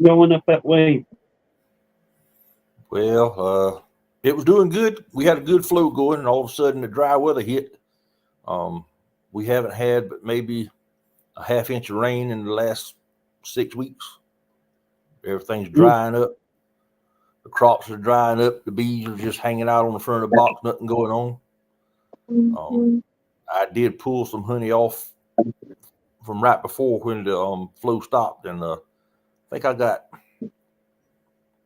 Speaker 4: going up that way?
Speaker 5: Well, it was doing good. We had a good flow going, and all of a sudden the dry weather hit. We haven't had but maybe a ½ inch of rain in the last 6 weeks. Everything's drying up. The crops are drying up. The bees are just hanging out on the front of the box, nothing going on.
Speaker 3: Mm-hmm.
Speaker 5: I did pull some honey off from right before when the flow stopped, and I think I got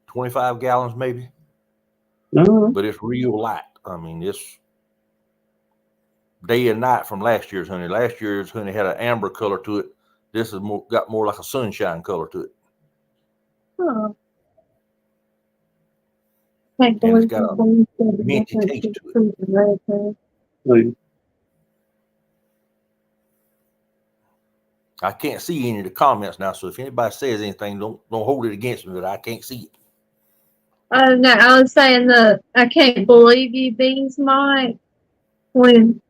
Speaker 5: 25 gallons maybe,
Speaker 4: No.
Speaker 5: but it's real light. I mean, it's day and night from last year's honey. Last year's honey had an amber color to it. This has got more like a sunshine color to it.
Speaker 3: Oh. Can't
Speaker 5: And it's
Speaker 3: believe
Speaker 5: got a
Speaker 3: you said
Speaker 5: minty
Speaker 3: that
Speaker 5: taste
Speaker 3: it's
Speaker 5: to it.
Speaker 3: right there.
Speaker 5: I can't see any of the comments now, so if anybody says anything, don't hold it against me, but I can't see it.
Speaker 3: No, I was saying I can't believe you bees, Mike, when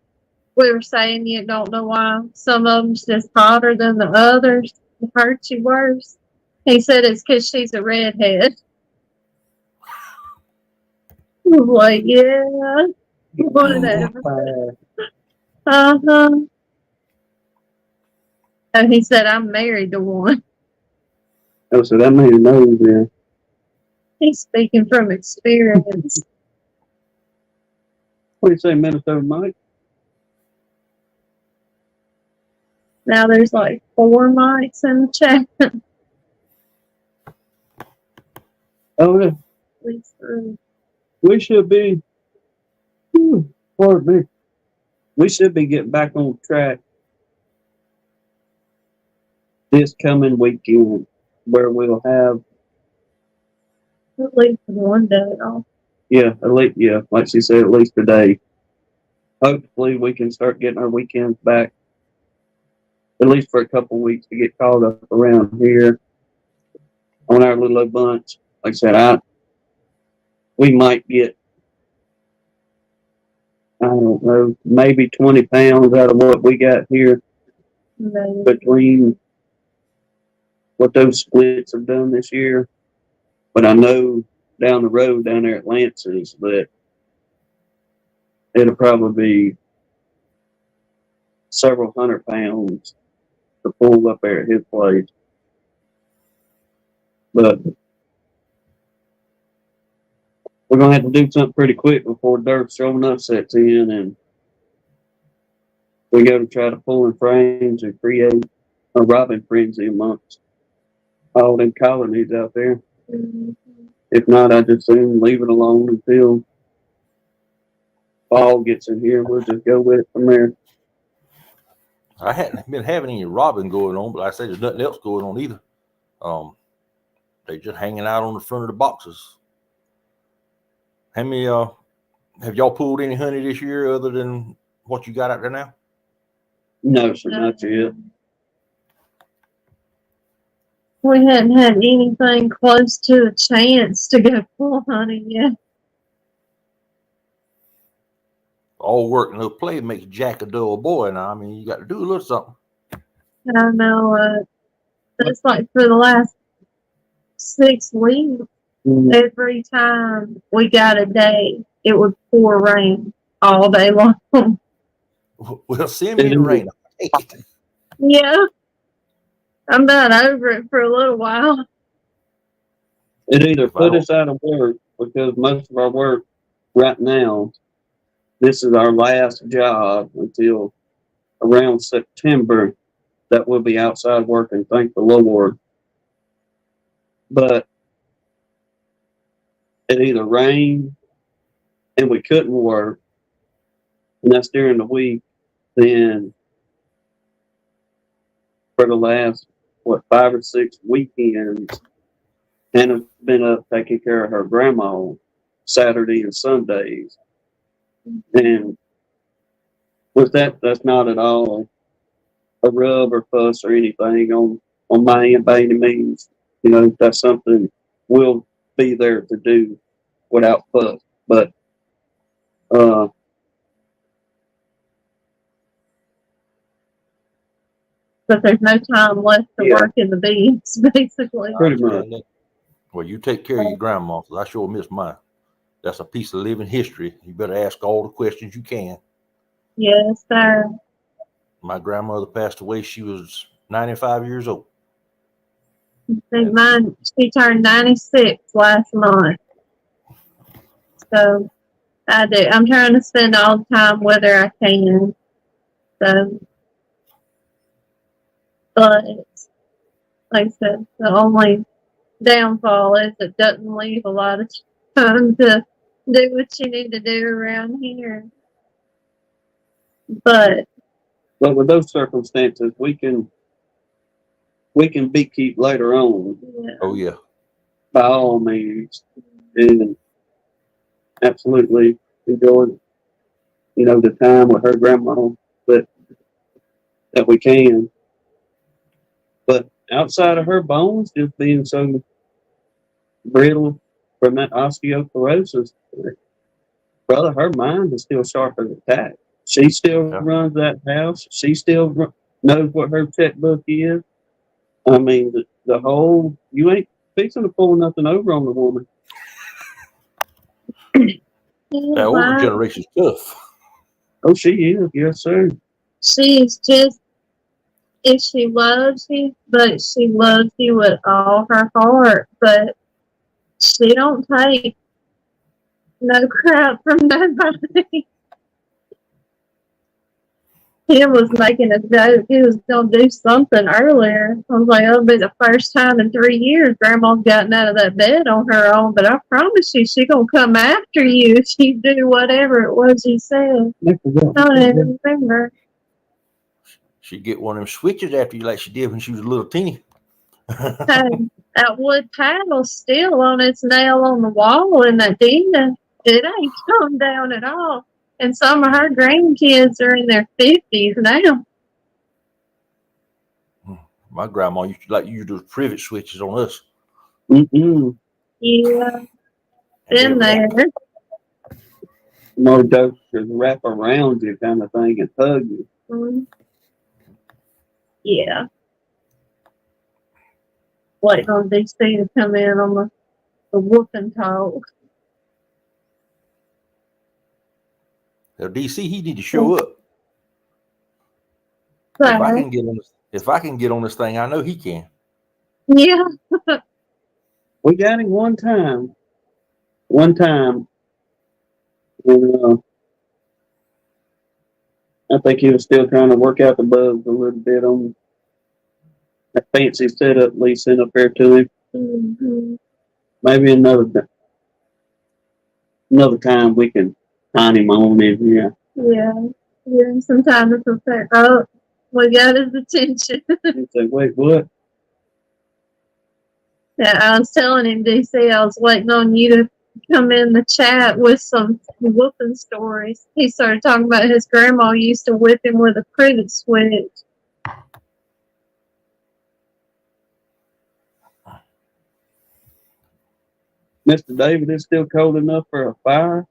Speaker 3: we were saying you don't know why some of them's just hotter than the others. It hurts you worse. He said it's because she's a redhead. I was like, yeah, whatever. Uh-huh. And he said, I'm married to one.
Speaker 4: Oh, so that man knows then.
Speaker 3: He's speaking from experience.
Speaker 4: What do you say, Minnesota Mike?
Speaker 3: Now there's like 4 mics in the chat.
Speaker 4: Oh, yeah.
Speaker 3: At least 3.
Speaker 4: We should be, pardon me. We should be getting back on track this coming weekend where we'll have,
Speaker 3: At least one day off.
Speaker 4: at least, like she said, at least a day. Hopefully we can start getting our weekends back, at least for a couple weeks to get caught up around here on our little bunch. Like I said, we might get, I don't know, maybe 20 pounds out of what we got here
Speaker 3: Maybe.
Speaker 4: between what those splits have done this year. But I know down the road down there at Lance's that it'll probably be several 100 pounds to pull up there at his place. But we're gonna have to do something pretty quick before dirt showing up sets in, and we go to try to pull in frames and create a robbing frenzy amongst all them colonies out there. If not, I just soon leave it alone until fall gets in here. We'll just go with it from there.
Speaker 5: I hadn't been having any robbing going on, but like I say there's nothing else going on either. They just hanging out on the front of the boxes. How many have y'all pulled any honey this year other than what you got out there now?
Speaker 4: No, sir, not yet.
Speaker 3: We hadn't had anything close to a chance to go pull honey yet.
Speaker 5: All work and no play makes Jack a dull boy. Now, I mean, you got to do a little something.
Speaker 3: I know. It's like for the last 6 weeks, every time we got a day, it would pour rain all day long.
Speaker 5: Well, send me the rain.
Speaker 3: Yeah. I'm about over it for a little while.
Speaker 4: It either put us out of work because most of our work right now, this is our last job until around September that we'll be outside working, thank the Lord. But it either rained and we couldn't work, and that's during the week, then for the last, 5 or 6 weekends, Hannah's been up taking care of her grandma Saturday and Sundays. And with that, that's not at all a rub or fuss or anything on my end by any means. You know, that's something we'll be there to do without fuss. But
Speaker 3: there's no time left to work in the beans, basically.
Speaker 4: Pretty much.
Speaker 5: Well, you take care of your grandma, because I sure miss mine. That's a piece of living history. You better ask all the questions you can.
Speaker 3: Yes, sir.
Speaker 5: My grandmother passed away. She was 95 years old.
Speaker 3: She turned 96 last month. So I'm trying to spend all the time with her I can. So, but like I said, the only downfall is it doesn't leave a lot of time to do what you need to do around here. But
Speaker 4: with those circumstances, we can beekeep later on.
Speaker 3: Yeah.
Speaker 5: Oh yeah,
Speaker 4: by all means, and absolutely enjoy, the time with her grandma that we can. But outside of her bones just being so brittle from that osteoporosis, brother, her mind is still sharp as a tack. She still runs that house. She still knows what her checkbook is. I mean, the whole, you ain't fixing to pull nothing over on the woman.
Speaker 5: that older generation's tough.
Speaker 4: Oh, she is. Yes, sir.
Speaker 3: She is just, if she loves you, but she loves you with all her heart, but she don't take no crap from nobody. He was making a joke. He was going to do something earlier. I was like, it'll be the first time in 3 years Grandma's gotten out of that bed on her own, but I promise you, she's going to come after you if you do whatever it was you said. I don't even remember.
Speaker 5: She'd get one of them switches after you like she did when she was a little teeny.
Speaker 3: That wood paddle's still on its nail on the wall in that den. It ain't come down at all. And some of her grandkids are in their 50s now.
Speaker 5: My grandma used to use those privet switches on us.
Speaker 4: Mm-mm.
Speaker 3: Yeah. In there.
Speaker 4: More jokes to wrap around you kind of thing and hug you.
Speaker 3: Mm-hmm. Yeah. Waiting on DC to come in on the The whooping talk.
Speaker 5: Now, DC, he need to show up.
Speaker 3: So,
Speaker 5: If I can get on this thing, I know he can.
Speaker 3: yeah.
Speaker 4: We got him one time. And, I think he was still trying to work out the bugs a little bit on that fancy setup Lee sent up there to him.
Speaker 3: Mm-hmm.
Speaker 4: Maybe another time we can find him on in here.
Speaker 3: Yeah. Give him some time to prepare. Oh, we got his attention.
Speaker 4: He'd say, wait, what?
Speaker 3: Yeah, I was telling him, DC, I was waiting on you to come in the chat with some whooping stories. He started talking about his grandma used to whip him with a privet switch.
Speaker 4: Mr. David, it's still cold enough for a fire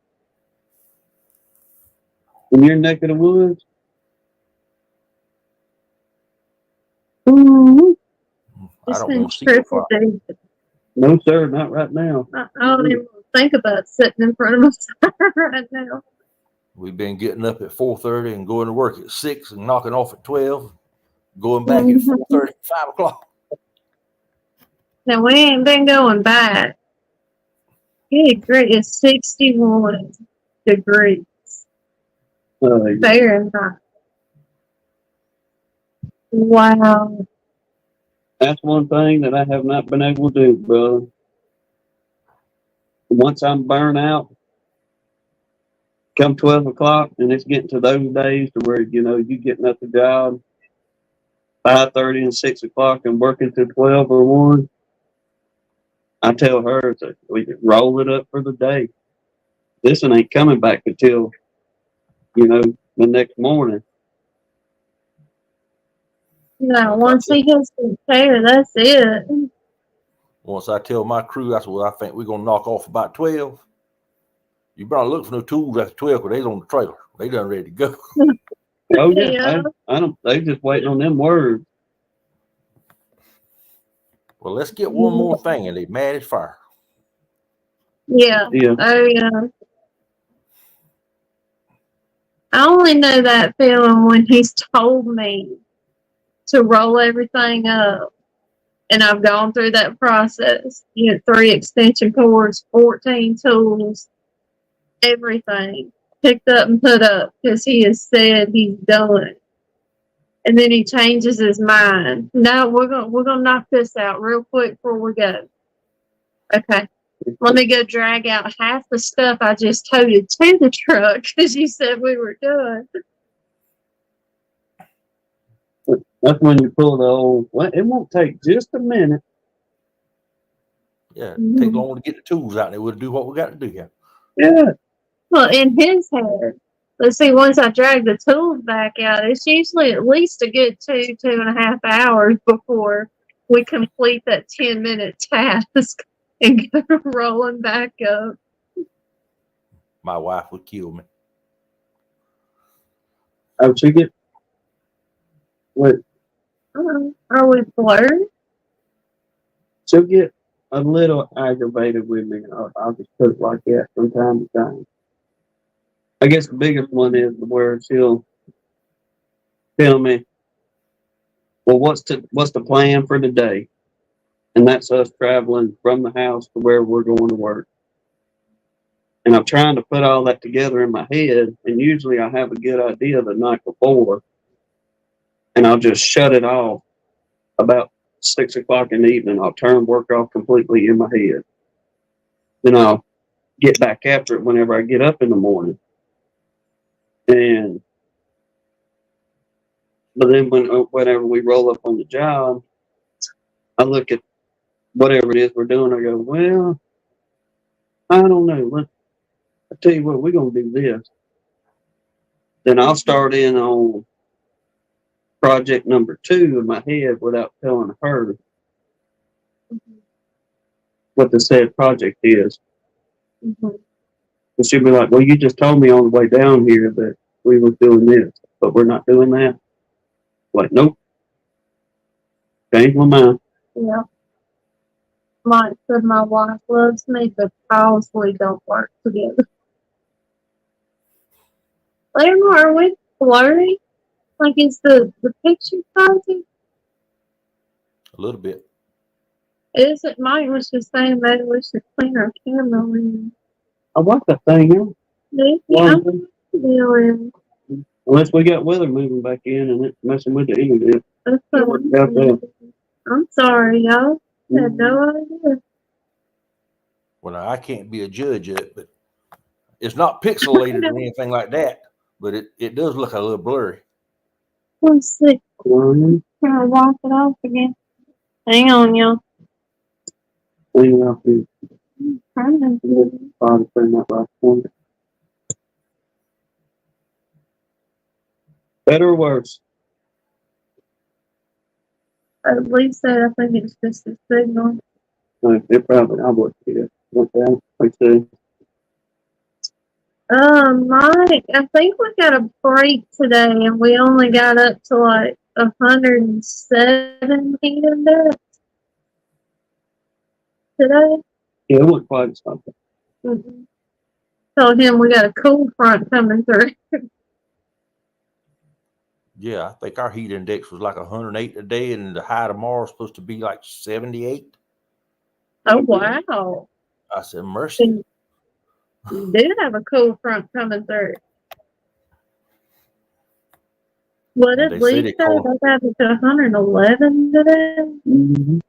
Speaker 4: in your neck of the woods?
Speaker 5: I
Speaker 3: Just
Speaker 5: don't
Speaker 3: been
Speaker 5: want to see your fire.
Speaker 3: triple D.
Speaker 4: No, sir, not right now.
Speaker 3: I don't even think about sitting in front of my fire right now.
Speaker 5: We've been getting up at 4:30 and going to work at 6 and knocking off at 12, going back at 4:30, 5 o'clock.
Speaker 3: Now, we ain't been going back. Good grief, it's 61 degrees Fahrenheit. Wow.
Speaker 4: That's one thing that I have not been able to do, brother. Once I'm burnt out, come 12 o'clock, and it's getting to those days to where, you getting at the job 5:30 and 6 o'clock and working till 12 or 1. I tell her that we can roll it up for the day. This one ain't coming back until, the next morning.
Speaker 3: No, once he gets to there, that's it.
Speaker 5: Once I tell my crew, I said, well, I think we're going to knock off about 12. You better look for no tools after 12 because they's on the trailer. They done ready to go.
Speaker 4: Oh, yeah. I don't, they just waiting on them words.
Speaker 5: Well, let's get one more thing, and they mad as fire.
Speaker 3: Yeah.
Speaker 4: Yeah.
Speaker 3: Oh, yeah. I only know that feeling when he's told me to roll everything up. And I've gone through that process. 3 extension cords, 14 tools, everything picked up and put up because he has said he's done. And then he changes his mind. No, we're gonna knock this out real quick before we go. Okay. Let me go drag out half the stuff I just toted to the truck because you said we were done.
Speaker 4: That's when you pull the old, well, it won't take just a minute.
Speaker 5: Yeah, take long to get the tools out there. We'll do what we got to do here.
Speaker 4: Yeah.
Speaker 3: Well, in his head, let's see, once I drag the tools back out, it's usually at least a good 2.5 hours before we complete that 10-minute task and go rolling back up.
Speaker 5: My wife would kill me.
Speaker 4: Oh, she get, what?
Speaker 3: Are we blurred?
Speaker 4: She'll get a little aggravated with me. I'll just put it like that from time to time. I guess the biggest one is where she'll tell me, well, what's the plan for today? And that's us traveling from the house to where we're going to work. And I'm trying to put all that together in my head, and usually I have a good idea the night before, and I'll just shut it off about 6 o'clock in the evening. I'll turn work off completely in my head. Then I'll get back after it whenever I get up in the morning. But then whenever we roll up on the job, I look at whatever it is we're doing. I go, well, I don't know. I tell you what, we're gonna do this. Then I'll start in on project number 2 in my head without telling her what the said project is. And she'll be like, well, you just told me on the way down here that we were doing this, but we're not doing that. Like, nope. Change my mind.
Speaker 3: Yeah. Mike said my wife loves me because we don't work together. Layla, are we blurry? Like, is the picture fuzzy?
Speaker 5: A little bit.
Speaker 3: Is it? Mike was just saying maybe we should clean our camera in.
Speaker 4: I like that thing out.
Speaker 3: Yeah, I'm
Speaker 4: Unless we got weather moving back in and it's messing with the internet.
Speaker 3: That's
Speaker 4: It worked out there.
Speaker 3: I'm sorry, y'all. I had no idea.
Speaker 5: Well, now, I can't be a judge yet, but it's not pixelated or anything like that. But it does look a little blurry.
Speaker 3: Let's see. I'm gonna walk it off again. Hang on, y'all.
Speaker 4: Clean it off here.
Speaker 3: Trying to do it.
Speaker 4: Probably turn that right corner. Better or worse?
Speaker 3: At least I think it's just a signal.
Speaker 4: It probably, I would see it. Went down. Like see.
Speaker 3: Mike, I think we got a break today and we only got up to like 107 heat index today.
Speaker 4: Yeah, it wasn't quite something.
Speaker 3: Mm-hmm. Told him we got a cool front coming through.
Speaker 5: Yeah, I think our heat index was like 108 today, and the high tomorrow is supposed to be like 78.
Speaker 3: Oh, wow.
Speaker 5: I said, mercy.
Speaker 3: You did have a cool front coming through. What did Lee say? They got it to 111 today?
Speaker 4: Mm-hmm.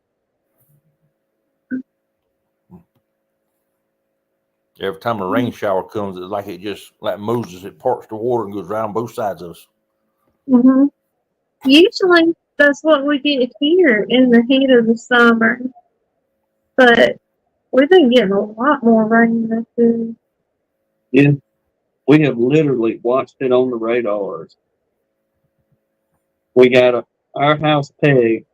Speaker 5: Every time a rain shower comes, it's like it just, like Moses, it parts the water and goes around both sides of us.
Speaker 3: Mm-hmm. Usually, that's what we get here in the heat of the summer. But we've been getting a lot more rain this year.
Speaker 4: Yeah. We have literally watched it on the radars. We got our house pegged,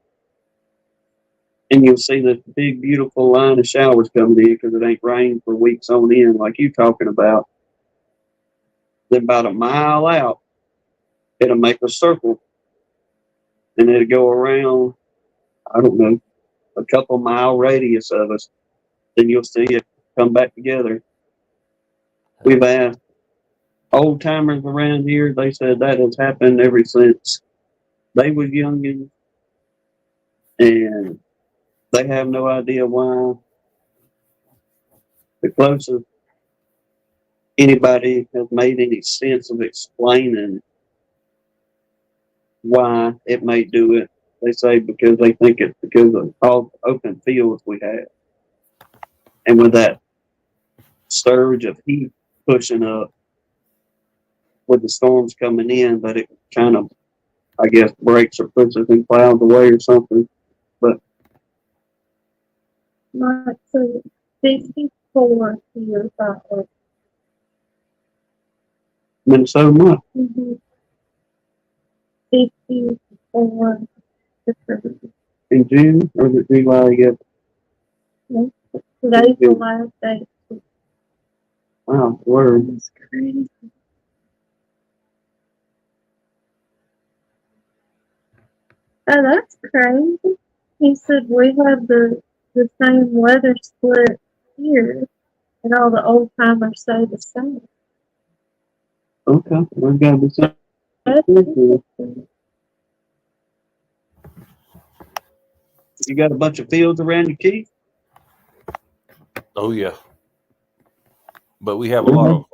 Speaker 4: and you'll see this big, beautiful line of showers coming in because it ain't rained for weeks on end, like you talking about. Then about a mile out, it'll make a circle, and it'll go around, I don't know, a couple mile radius of us. Then you'll see it come back together. We've asked old timers around here, they said that has happened ever since they was youngins, and they have no idea why. The closest anybody has made any sense of explaining why it may do it, they say because they think it's because of all the open fields we have. And with that surge of heat pushing up with the storms coming in, that it kind of, I guess, breaks or pushes them clouds away or something. But
Speaker 3: Mike said 54 years old.
Speaker 4: Minnesota month.
Speaker 3: Mm-hmm. 54.
Speaker 4: In June or is it July yet?
Speaker 3: Today's the last day.
Speaker 4: Wow, word.
Speaker 3: That's crazy. Oh, that's crazy. He said we have the same weather split here, and all the old timers say the same.
Speaker 4: Okay, we've got to be something. You got a bunch of fields around you, Keith?
Speaker 5: Oh yeah, but we have a lot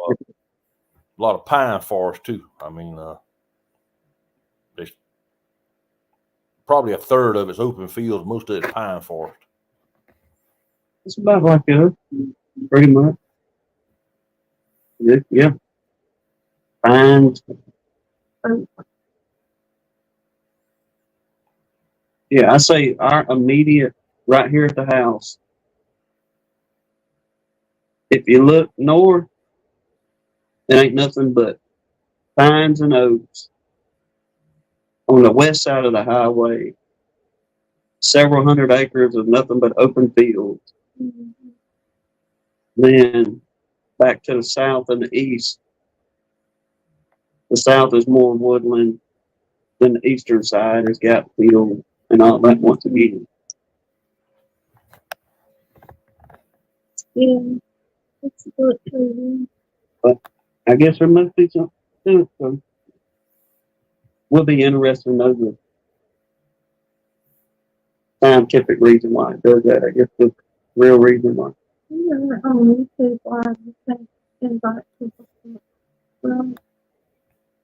Speaker 5: of pine forest too. I mean, there's probably a third of it's open fields, most of it's pine forest.
Speaker 4: It's about like that, pretty much. Yeah. Pines. Yeah, I say our immediate right here at the house. If you look north, it ain't nothing but pines and oaks. On the west side of the highway, several hundred acres of nothing but open fields. Mm-hmm. Then back to the south and the east. The south is more woodland. Then the eastern side has got field and all that once again.
Speaker 3: Yeah. It's good too.
Speaker 4: I guess there must be something to it, so we'll be interested to know the scientific reason why it does that. I guess the real reason why.
Speaker 3: Yeah, on YouTube, I think invite people to it. Well,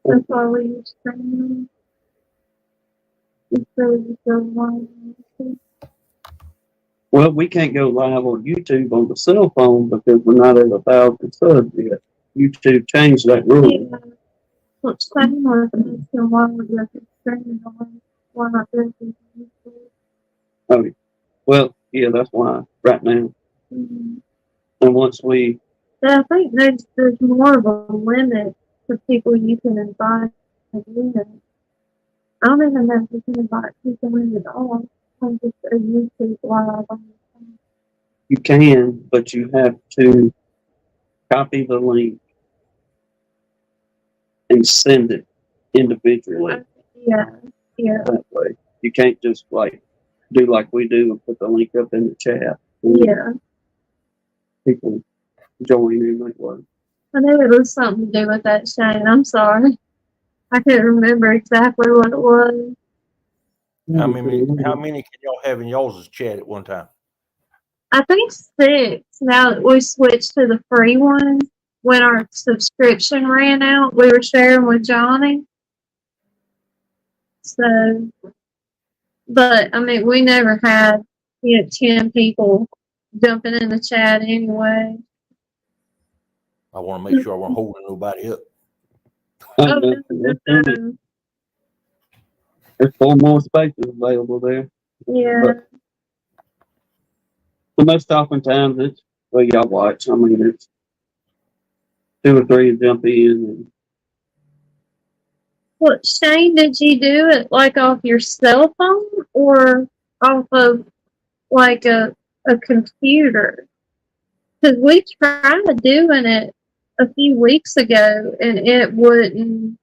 Speaker 3: that's why we use streaming. It's really good one.
Speaker 4: Well, we can't go live on YouTube on the cell phone because we're not at 1,000 subs yet. YouTube changed that rule.
Speaker 3: Yeah. What's same with this and why would you have to stream on? Why not do it on YouTube?
Speaker 4: Oh, well, yeah, that's why right now.
Speaker 3: Mm-hmm.
Speaker 4: And once we,
Speaker 3: I think there's more of a limit to people you can invite in. I don't even know if you can invite people in at all on just a YouTube live.
Speaker 4: you can, but you have to copy the link and send it individually
Speaker 3: Yeah, yeah,
Speaker 4: that way. You can't just like do like we do and put the link up in the chat.
Speaker 3: yeah.
Speaker 4: People join in that way.
Speaker 3: I knew it was something to do with that, Shane. I'm sorry. I couldn't remember exactly what it was.
Speaker 5: How many can y'all have in y'all's chat at one time?
Speaker 3: I think 6. Now that we switched to the free one, when our subscription ran out, we were sharing with Johnny. So, but I mean, we never had 10 people jumping in the chat anyway.
Speaker 5: I want to make sure I wasn't holding nobody up.
Speaker 3: Oh, no.
Speaker 4: There's 4 more spaces available there.
Speaker 3: Yeah.
Speaker 4: But most oftentimes it's, well, y'all watch. I mean, it's 2 or 3 jump in. And
Speaker 3: What, Shane, did you do it like off your cell phone or off of like a computer? Because we tried doing it a few weeks ago and it wouldn't,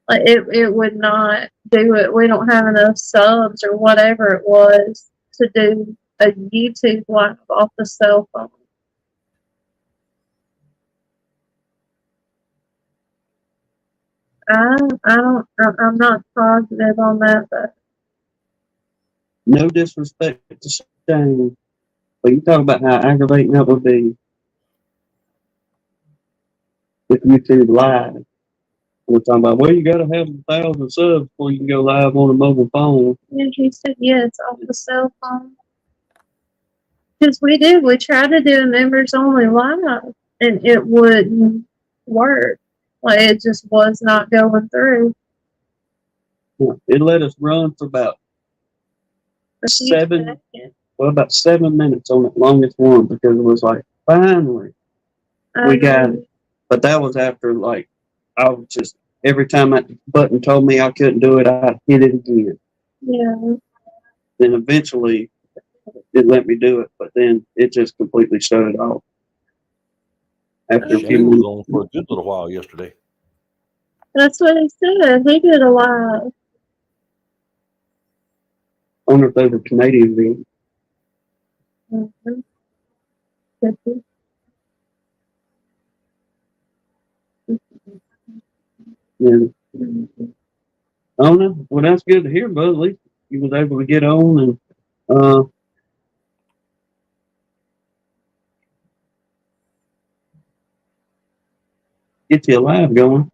Speaker 3: like it would not do it. We don't have enough subs or whatever it was to do a YouTube live off the cell phone. I'm not positive on that, but
Speaker 4: no disrespect to Shane, but you talk about how aggravating that would be if YouTube live. We're talking about, well, you got to have 1,000 subs before you can go live on a mobile phone.
Speaker 3: yeah, he said yes off the cell phone. Because we did, we tried to do a members only live and it wouldn't work. Like it just was not going through.
Speaker 4: It let us run for about about 7 minutes on the longest one because it was like, finally, we got it. But that was after like, I was just, every time that button told me I couldn't do it, I hit it again.
Speaker 3: Yeah.
Speaker 4: Then eventually it let me do it, but then it just completely shut it off. After
Speaker 5: Shane was on for a good little while yesterday.
Speaker 3: That's what he said. He did a live.
Speaker 4: I wonder if they were Canadian then.
Speaker 3: Mm-hmm.
Speaker 4: Yeah. I don't know. Well, that's good to hear, but at least you was able to get on and get you live going.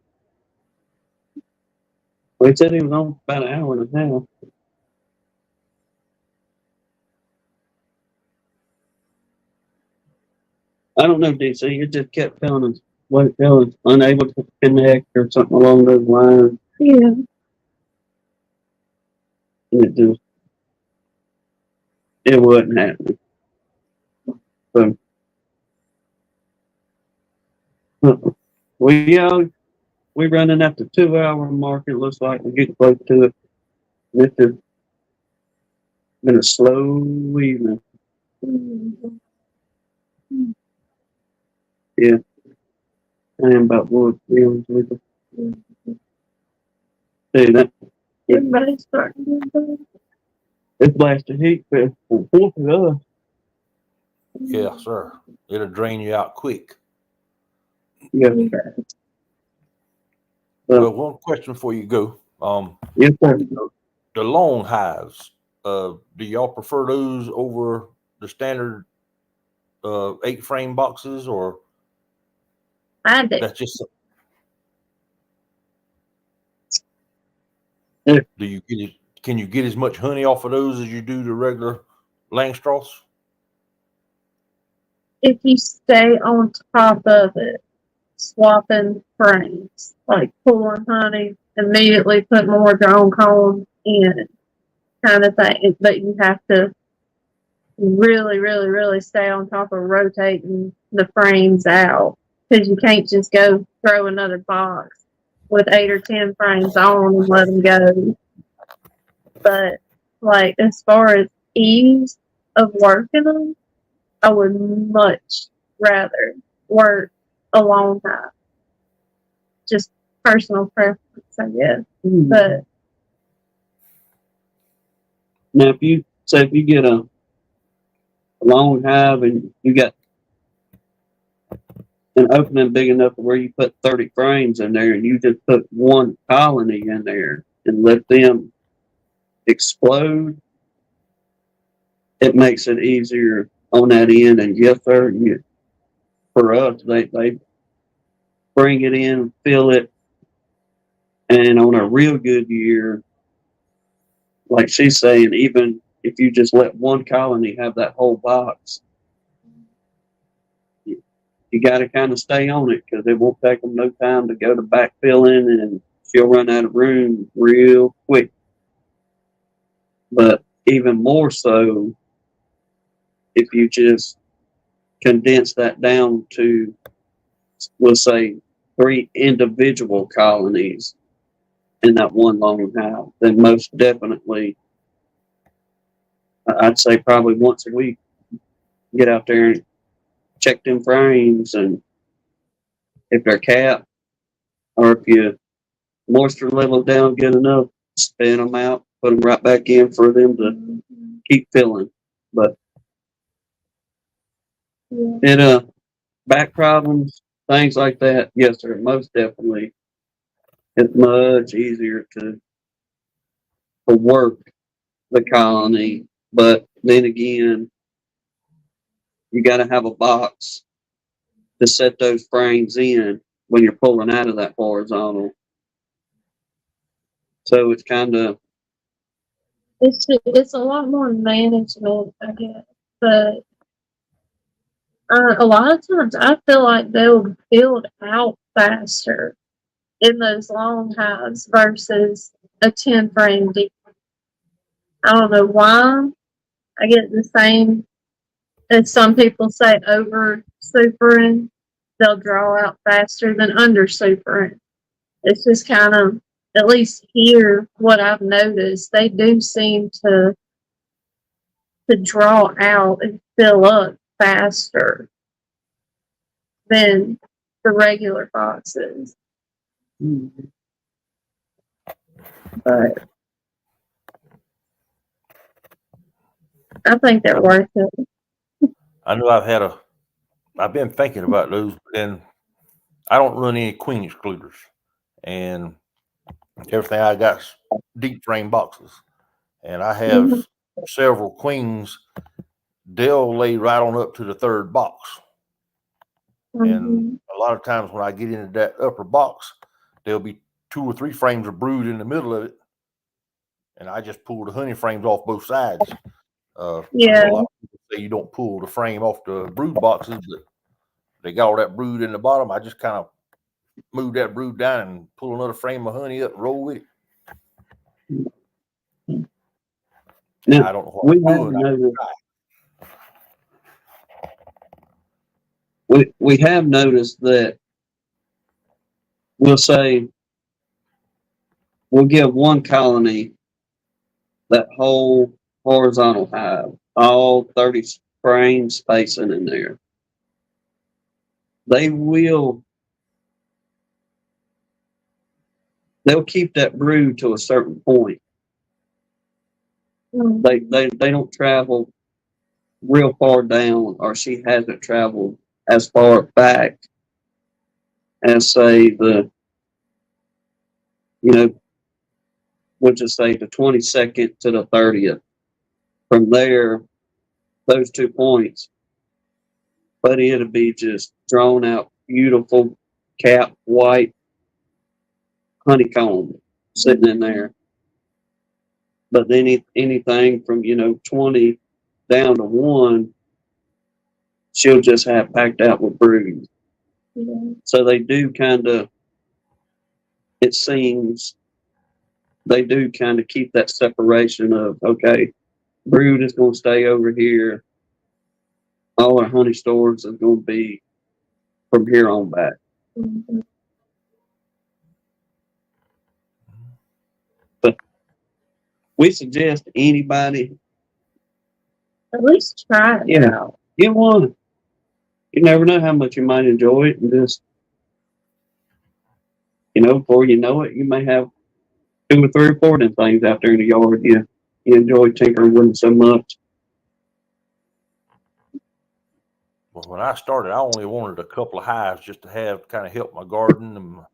Speaker 4: Well, he said he was on for about an hour and a half. I don't know, DC. It just kept telling us what it tells us, unable to connect or something along those lines.
Speaker 3: Yeah.
Speaker 4: And it wasn't happening. So, we're running at the 2-hour mark. It looks like we're getting close to it. This has been a slow evening.
Speaker 3: Mm-hmm.
Speaker 4: Yeah. I am about to be honest with you. See that?
Speaker 3: Everybody's starting to do
Speaker 4: It's blasted heat festival. 4th of us.
Speaker 5: Yeah, sir. It'll drain you out quick.
Speaker 4: Yeah.
Speaker 5: Well, one question before you go.
Speaker 4: Yes, sir.
Speaker 5: The long hives, do y'all prefer those over the standard 8 frame boxes, or
Speaker 3: I do.
Speaker 5: that's just
Speaker 4: Yeah.
Speaker 5: do you get it? Can you get as much honey off of those as you do the regular Langstraws?
Speaker 3: If you stay on top of it, swapping frames, like pulling honey, immediately put more drone comb in, kind of thing. But you have to really, really, really stay on top of rotating the frames out, because you can't just go throw another box with 8 or 10 frames on and let them go. But like, as far as ease of working them, I would much rather work a long time. Just personal preference, I guess. But
Speaker 4: Now, if you get a long hive and you got an opening big enough where you put 30 frames in there, and you just put one colony in there and let them explode, it makes it easier on that end. And yes, sir, for us, they bring it in, fill it, and on a real good year, like she's saying, even if you just let one colony have that whole box, you got to kind of stay on it, because it won't take them no time to go to backfilling, and she'll run out of room real quick. But even more so, if you just condense that down to, we'll say, 3 individual colonies in that one long hive, then most definitely, I'd say probably once a week, get out there and check them frames, and if they're capped, or if your moisture level down good enough, spin them out, put them right back in for them to keep filling. But it back problems, things like that, yes sir, most definitely, it's much easier to work the colony. But then again, you got to have a box to set those frames in when you're pulling out of that horizontal. So it's kind of,
Speaker 3: it's a lot more management, I guess. But a lot of times, I feel like they'll build out faster in those long hives versus a 10 frame deep. I don't know why. I get the same as some people say, over supering. They'll draw out faster than under supering. It's just kind of, at least here, what I've noticed, they do seem to draw out and fill up faster than the regular boxes. But I think they're worth it.
Speaker 5: I know I've been thinking about those, but then I don't run any queen excluders, and everything I got's deep frame boxes, and I have several queens. They'll lay right on up to the third box, and a lot of times when I get into that upper box, there'll be 2 or 3 frames of brood in the middle of it, and I just pull the honey frames off both sides. I know a lot of people say you don't pull the frame off the brood boxes, but they got all that brood in the bottom. I just kind of move that brood down and pull another frame of honey up and roll with it.
Speaker 4: now,
Speaker 5: I don't know what I'm doing.
Speaker 4: we have noticed that, we'll say, we'll give one colony that whole horizontal hive, all 30 frames spacing in there. They'll keep that brood to a certain point. They don't travel real far down, or she hasn't traveled as far back as, say, we'll just say the 22nd to the 30th. From there, those 2 points, but it'll be just drawn out, beautiful, cap white honeycomb sitting in there. But then anything from 20 down to 1, she'll just have packed out with brood.
Speaker 3: Yeah.
Speaker 4: So they do kind of, it seems, they do kind of keep that separation of, okay, brood is going to stay over here. All our honey stores is going to be from here on back.
Speaker 3: Mm-hmm.
Speaker 4: But we suggest anybody,
Speaker 3: At least try it out.
Speaker 4: get one. You never know how much you might enjoy it, and just, before you know it, you may have 2 or 3 or 4 of them things out there in the yard. You enjoy tinkering with them so much.
Speaker 5: Well, when I started, I only wanted a couple of hives just to have kind of help my garden and a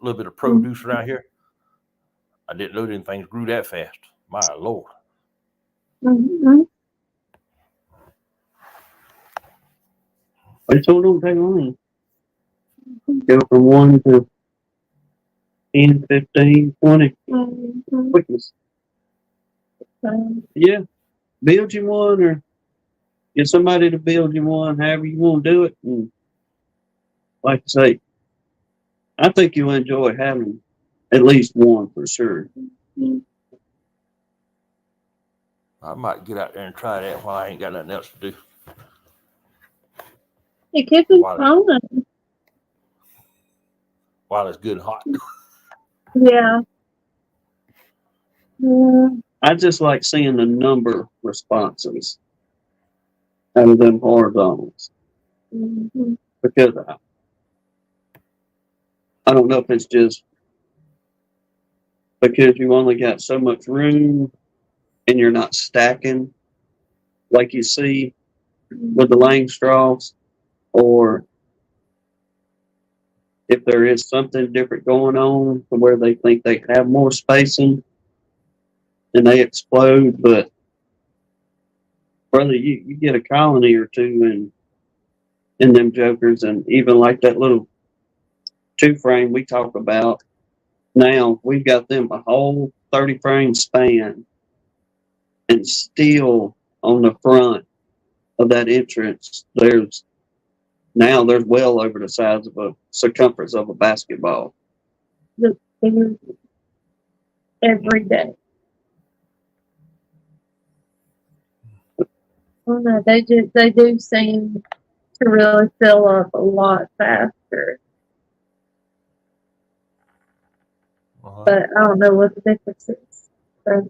Speaker 5: little bit of produce around here. I didn't know them things grew that fast. My Lord.
Speaker 3: Mm-hmm.
Speaker 4: But it sure don't take long. Go from 1 to 10, 15, 20.
Speaker 3: Mm-hmm.
Speaker 4: Quickness. Yeah. Build you one, or get somebody to build you one, however you want to do it. And like I say, I think you'll enjoy having at least one for sure.
Speaker 5: I might get out there and try that while I ain't got nothing else to do.
Speaker 3: It could be
Speaker 5: While it's good and hot.
Speaker 3: Yeah. Yeah.
Speaker 4: I just like seeing the number responses out of them horizontals.
Speaker 3: Mm-hmm.
Speaker 4: Because I don't know if it's just because you only got so much room and you're not stacking like you see with the laying straws, or if there is something different going on to where they think they have more spacing and they explode. But brother, you get a colony or 2 in them jokers, and even like that little 2 frame we talk about now, we've got them a whole 30 frame span, and still on the front of that entrance there's well over the size of a circumference of a basketball.
Speaker 3: Every day. Oh no, they do seem to really fill up a lot faster. But I don't know what the difference is. So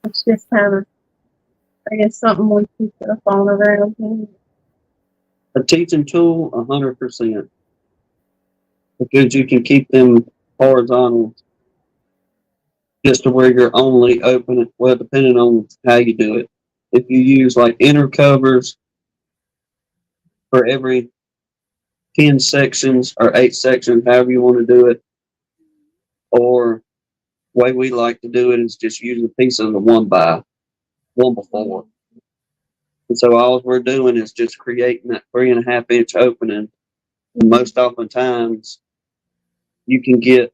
Speaker 3: it's just kind of, I guess, something we keep up on around here.
Speaker 4: A teaching tool, 100%, because you can keep them horizontal just to where you're only open, well, depending on how you do it. If you use like inner covers for every 10 sections or 8 sections, however you want to do it, or the way we like to do it is just use a piece of the 1x1 before. And so all we're doing is just creating that 3.5 inch opening. And most oftentimes you can get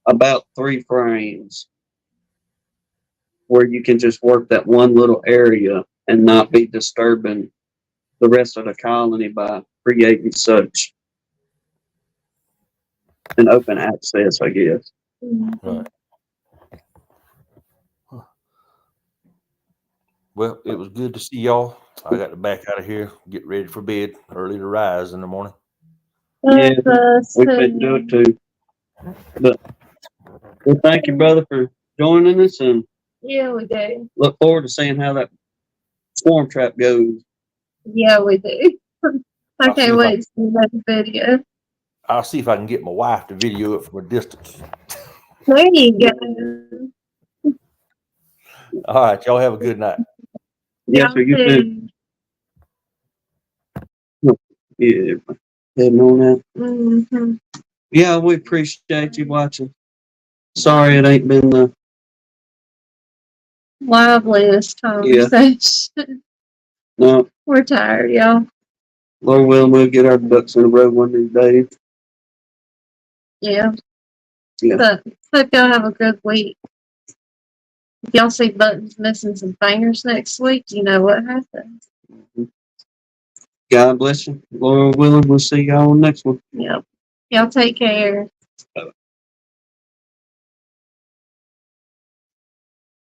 Speaker 4: about 3 frames where you can just work that one little area and not be disturbing the rest of the colony by creating such an open access, I guess.
Speaker 5: Right. Well, it was good to see y'all. I got to back out of here, get ready for bed, early to rise in the morning.
Speaker 4: Yeah, we couldn't do it too. But well, thank you, brother, for joining us, and
Speaker 3: yeah, we do.
Speaker 4: look forward to seeing how that swarm trap goes.
Speaker 3: Yeah, we do. I can't wait to see that video.
Speaker 5: I'll see if I can get my wife to video it from a distance.
Speaker 3: There you go.
Speaker 5: All right, y'all have a good night.
Speaker 4: Yes, sir. You too. Yeah. Heading on that.
Speaker 3: Mm-hmm.
Speaker 4: Yeah, we appreciate you watching. Sorry it ain't been the
Speaker 3: Liveliest conversation.
Speaker 4: no.
Speaker 3: We're tired, y'all.
Speaker 4: Lord willing, we'll get our ducks in a row one of these days.
Speaker 3: Yeah.
Speaker 4: Yeah.
Speaker 3: But hope y'all have a good week. If y'all see Buttons missing some fingers next week, you know what happened.
Speaker 4: God bless you. Lord willing, we'll see y'all on the next one.
Speaker 3: Yep. Y'all take care.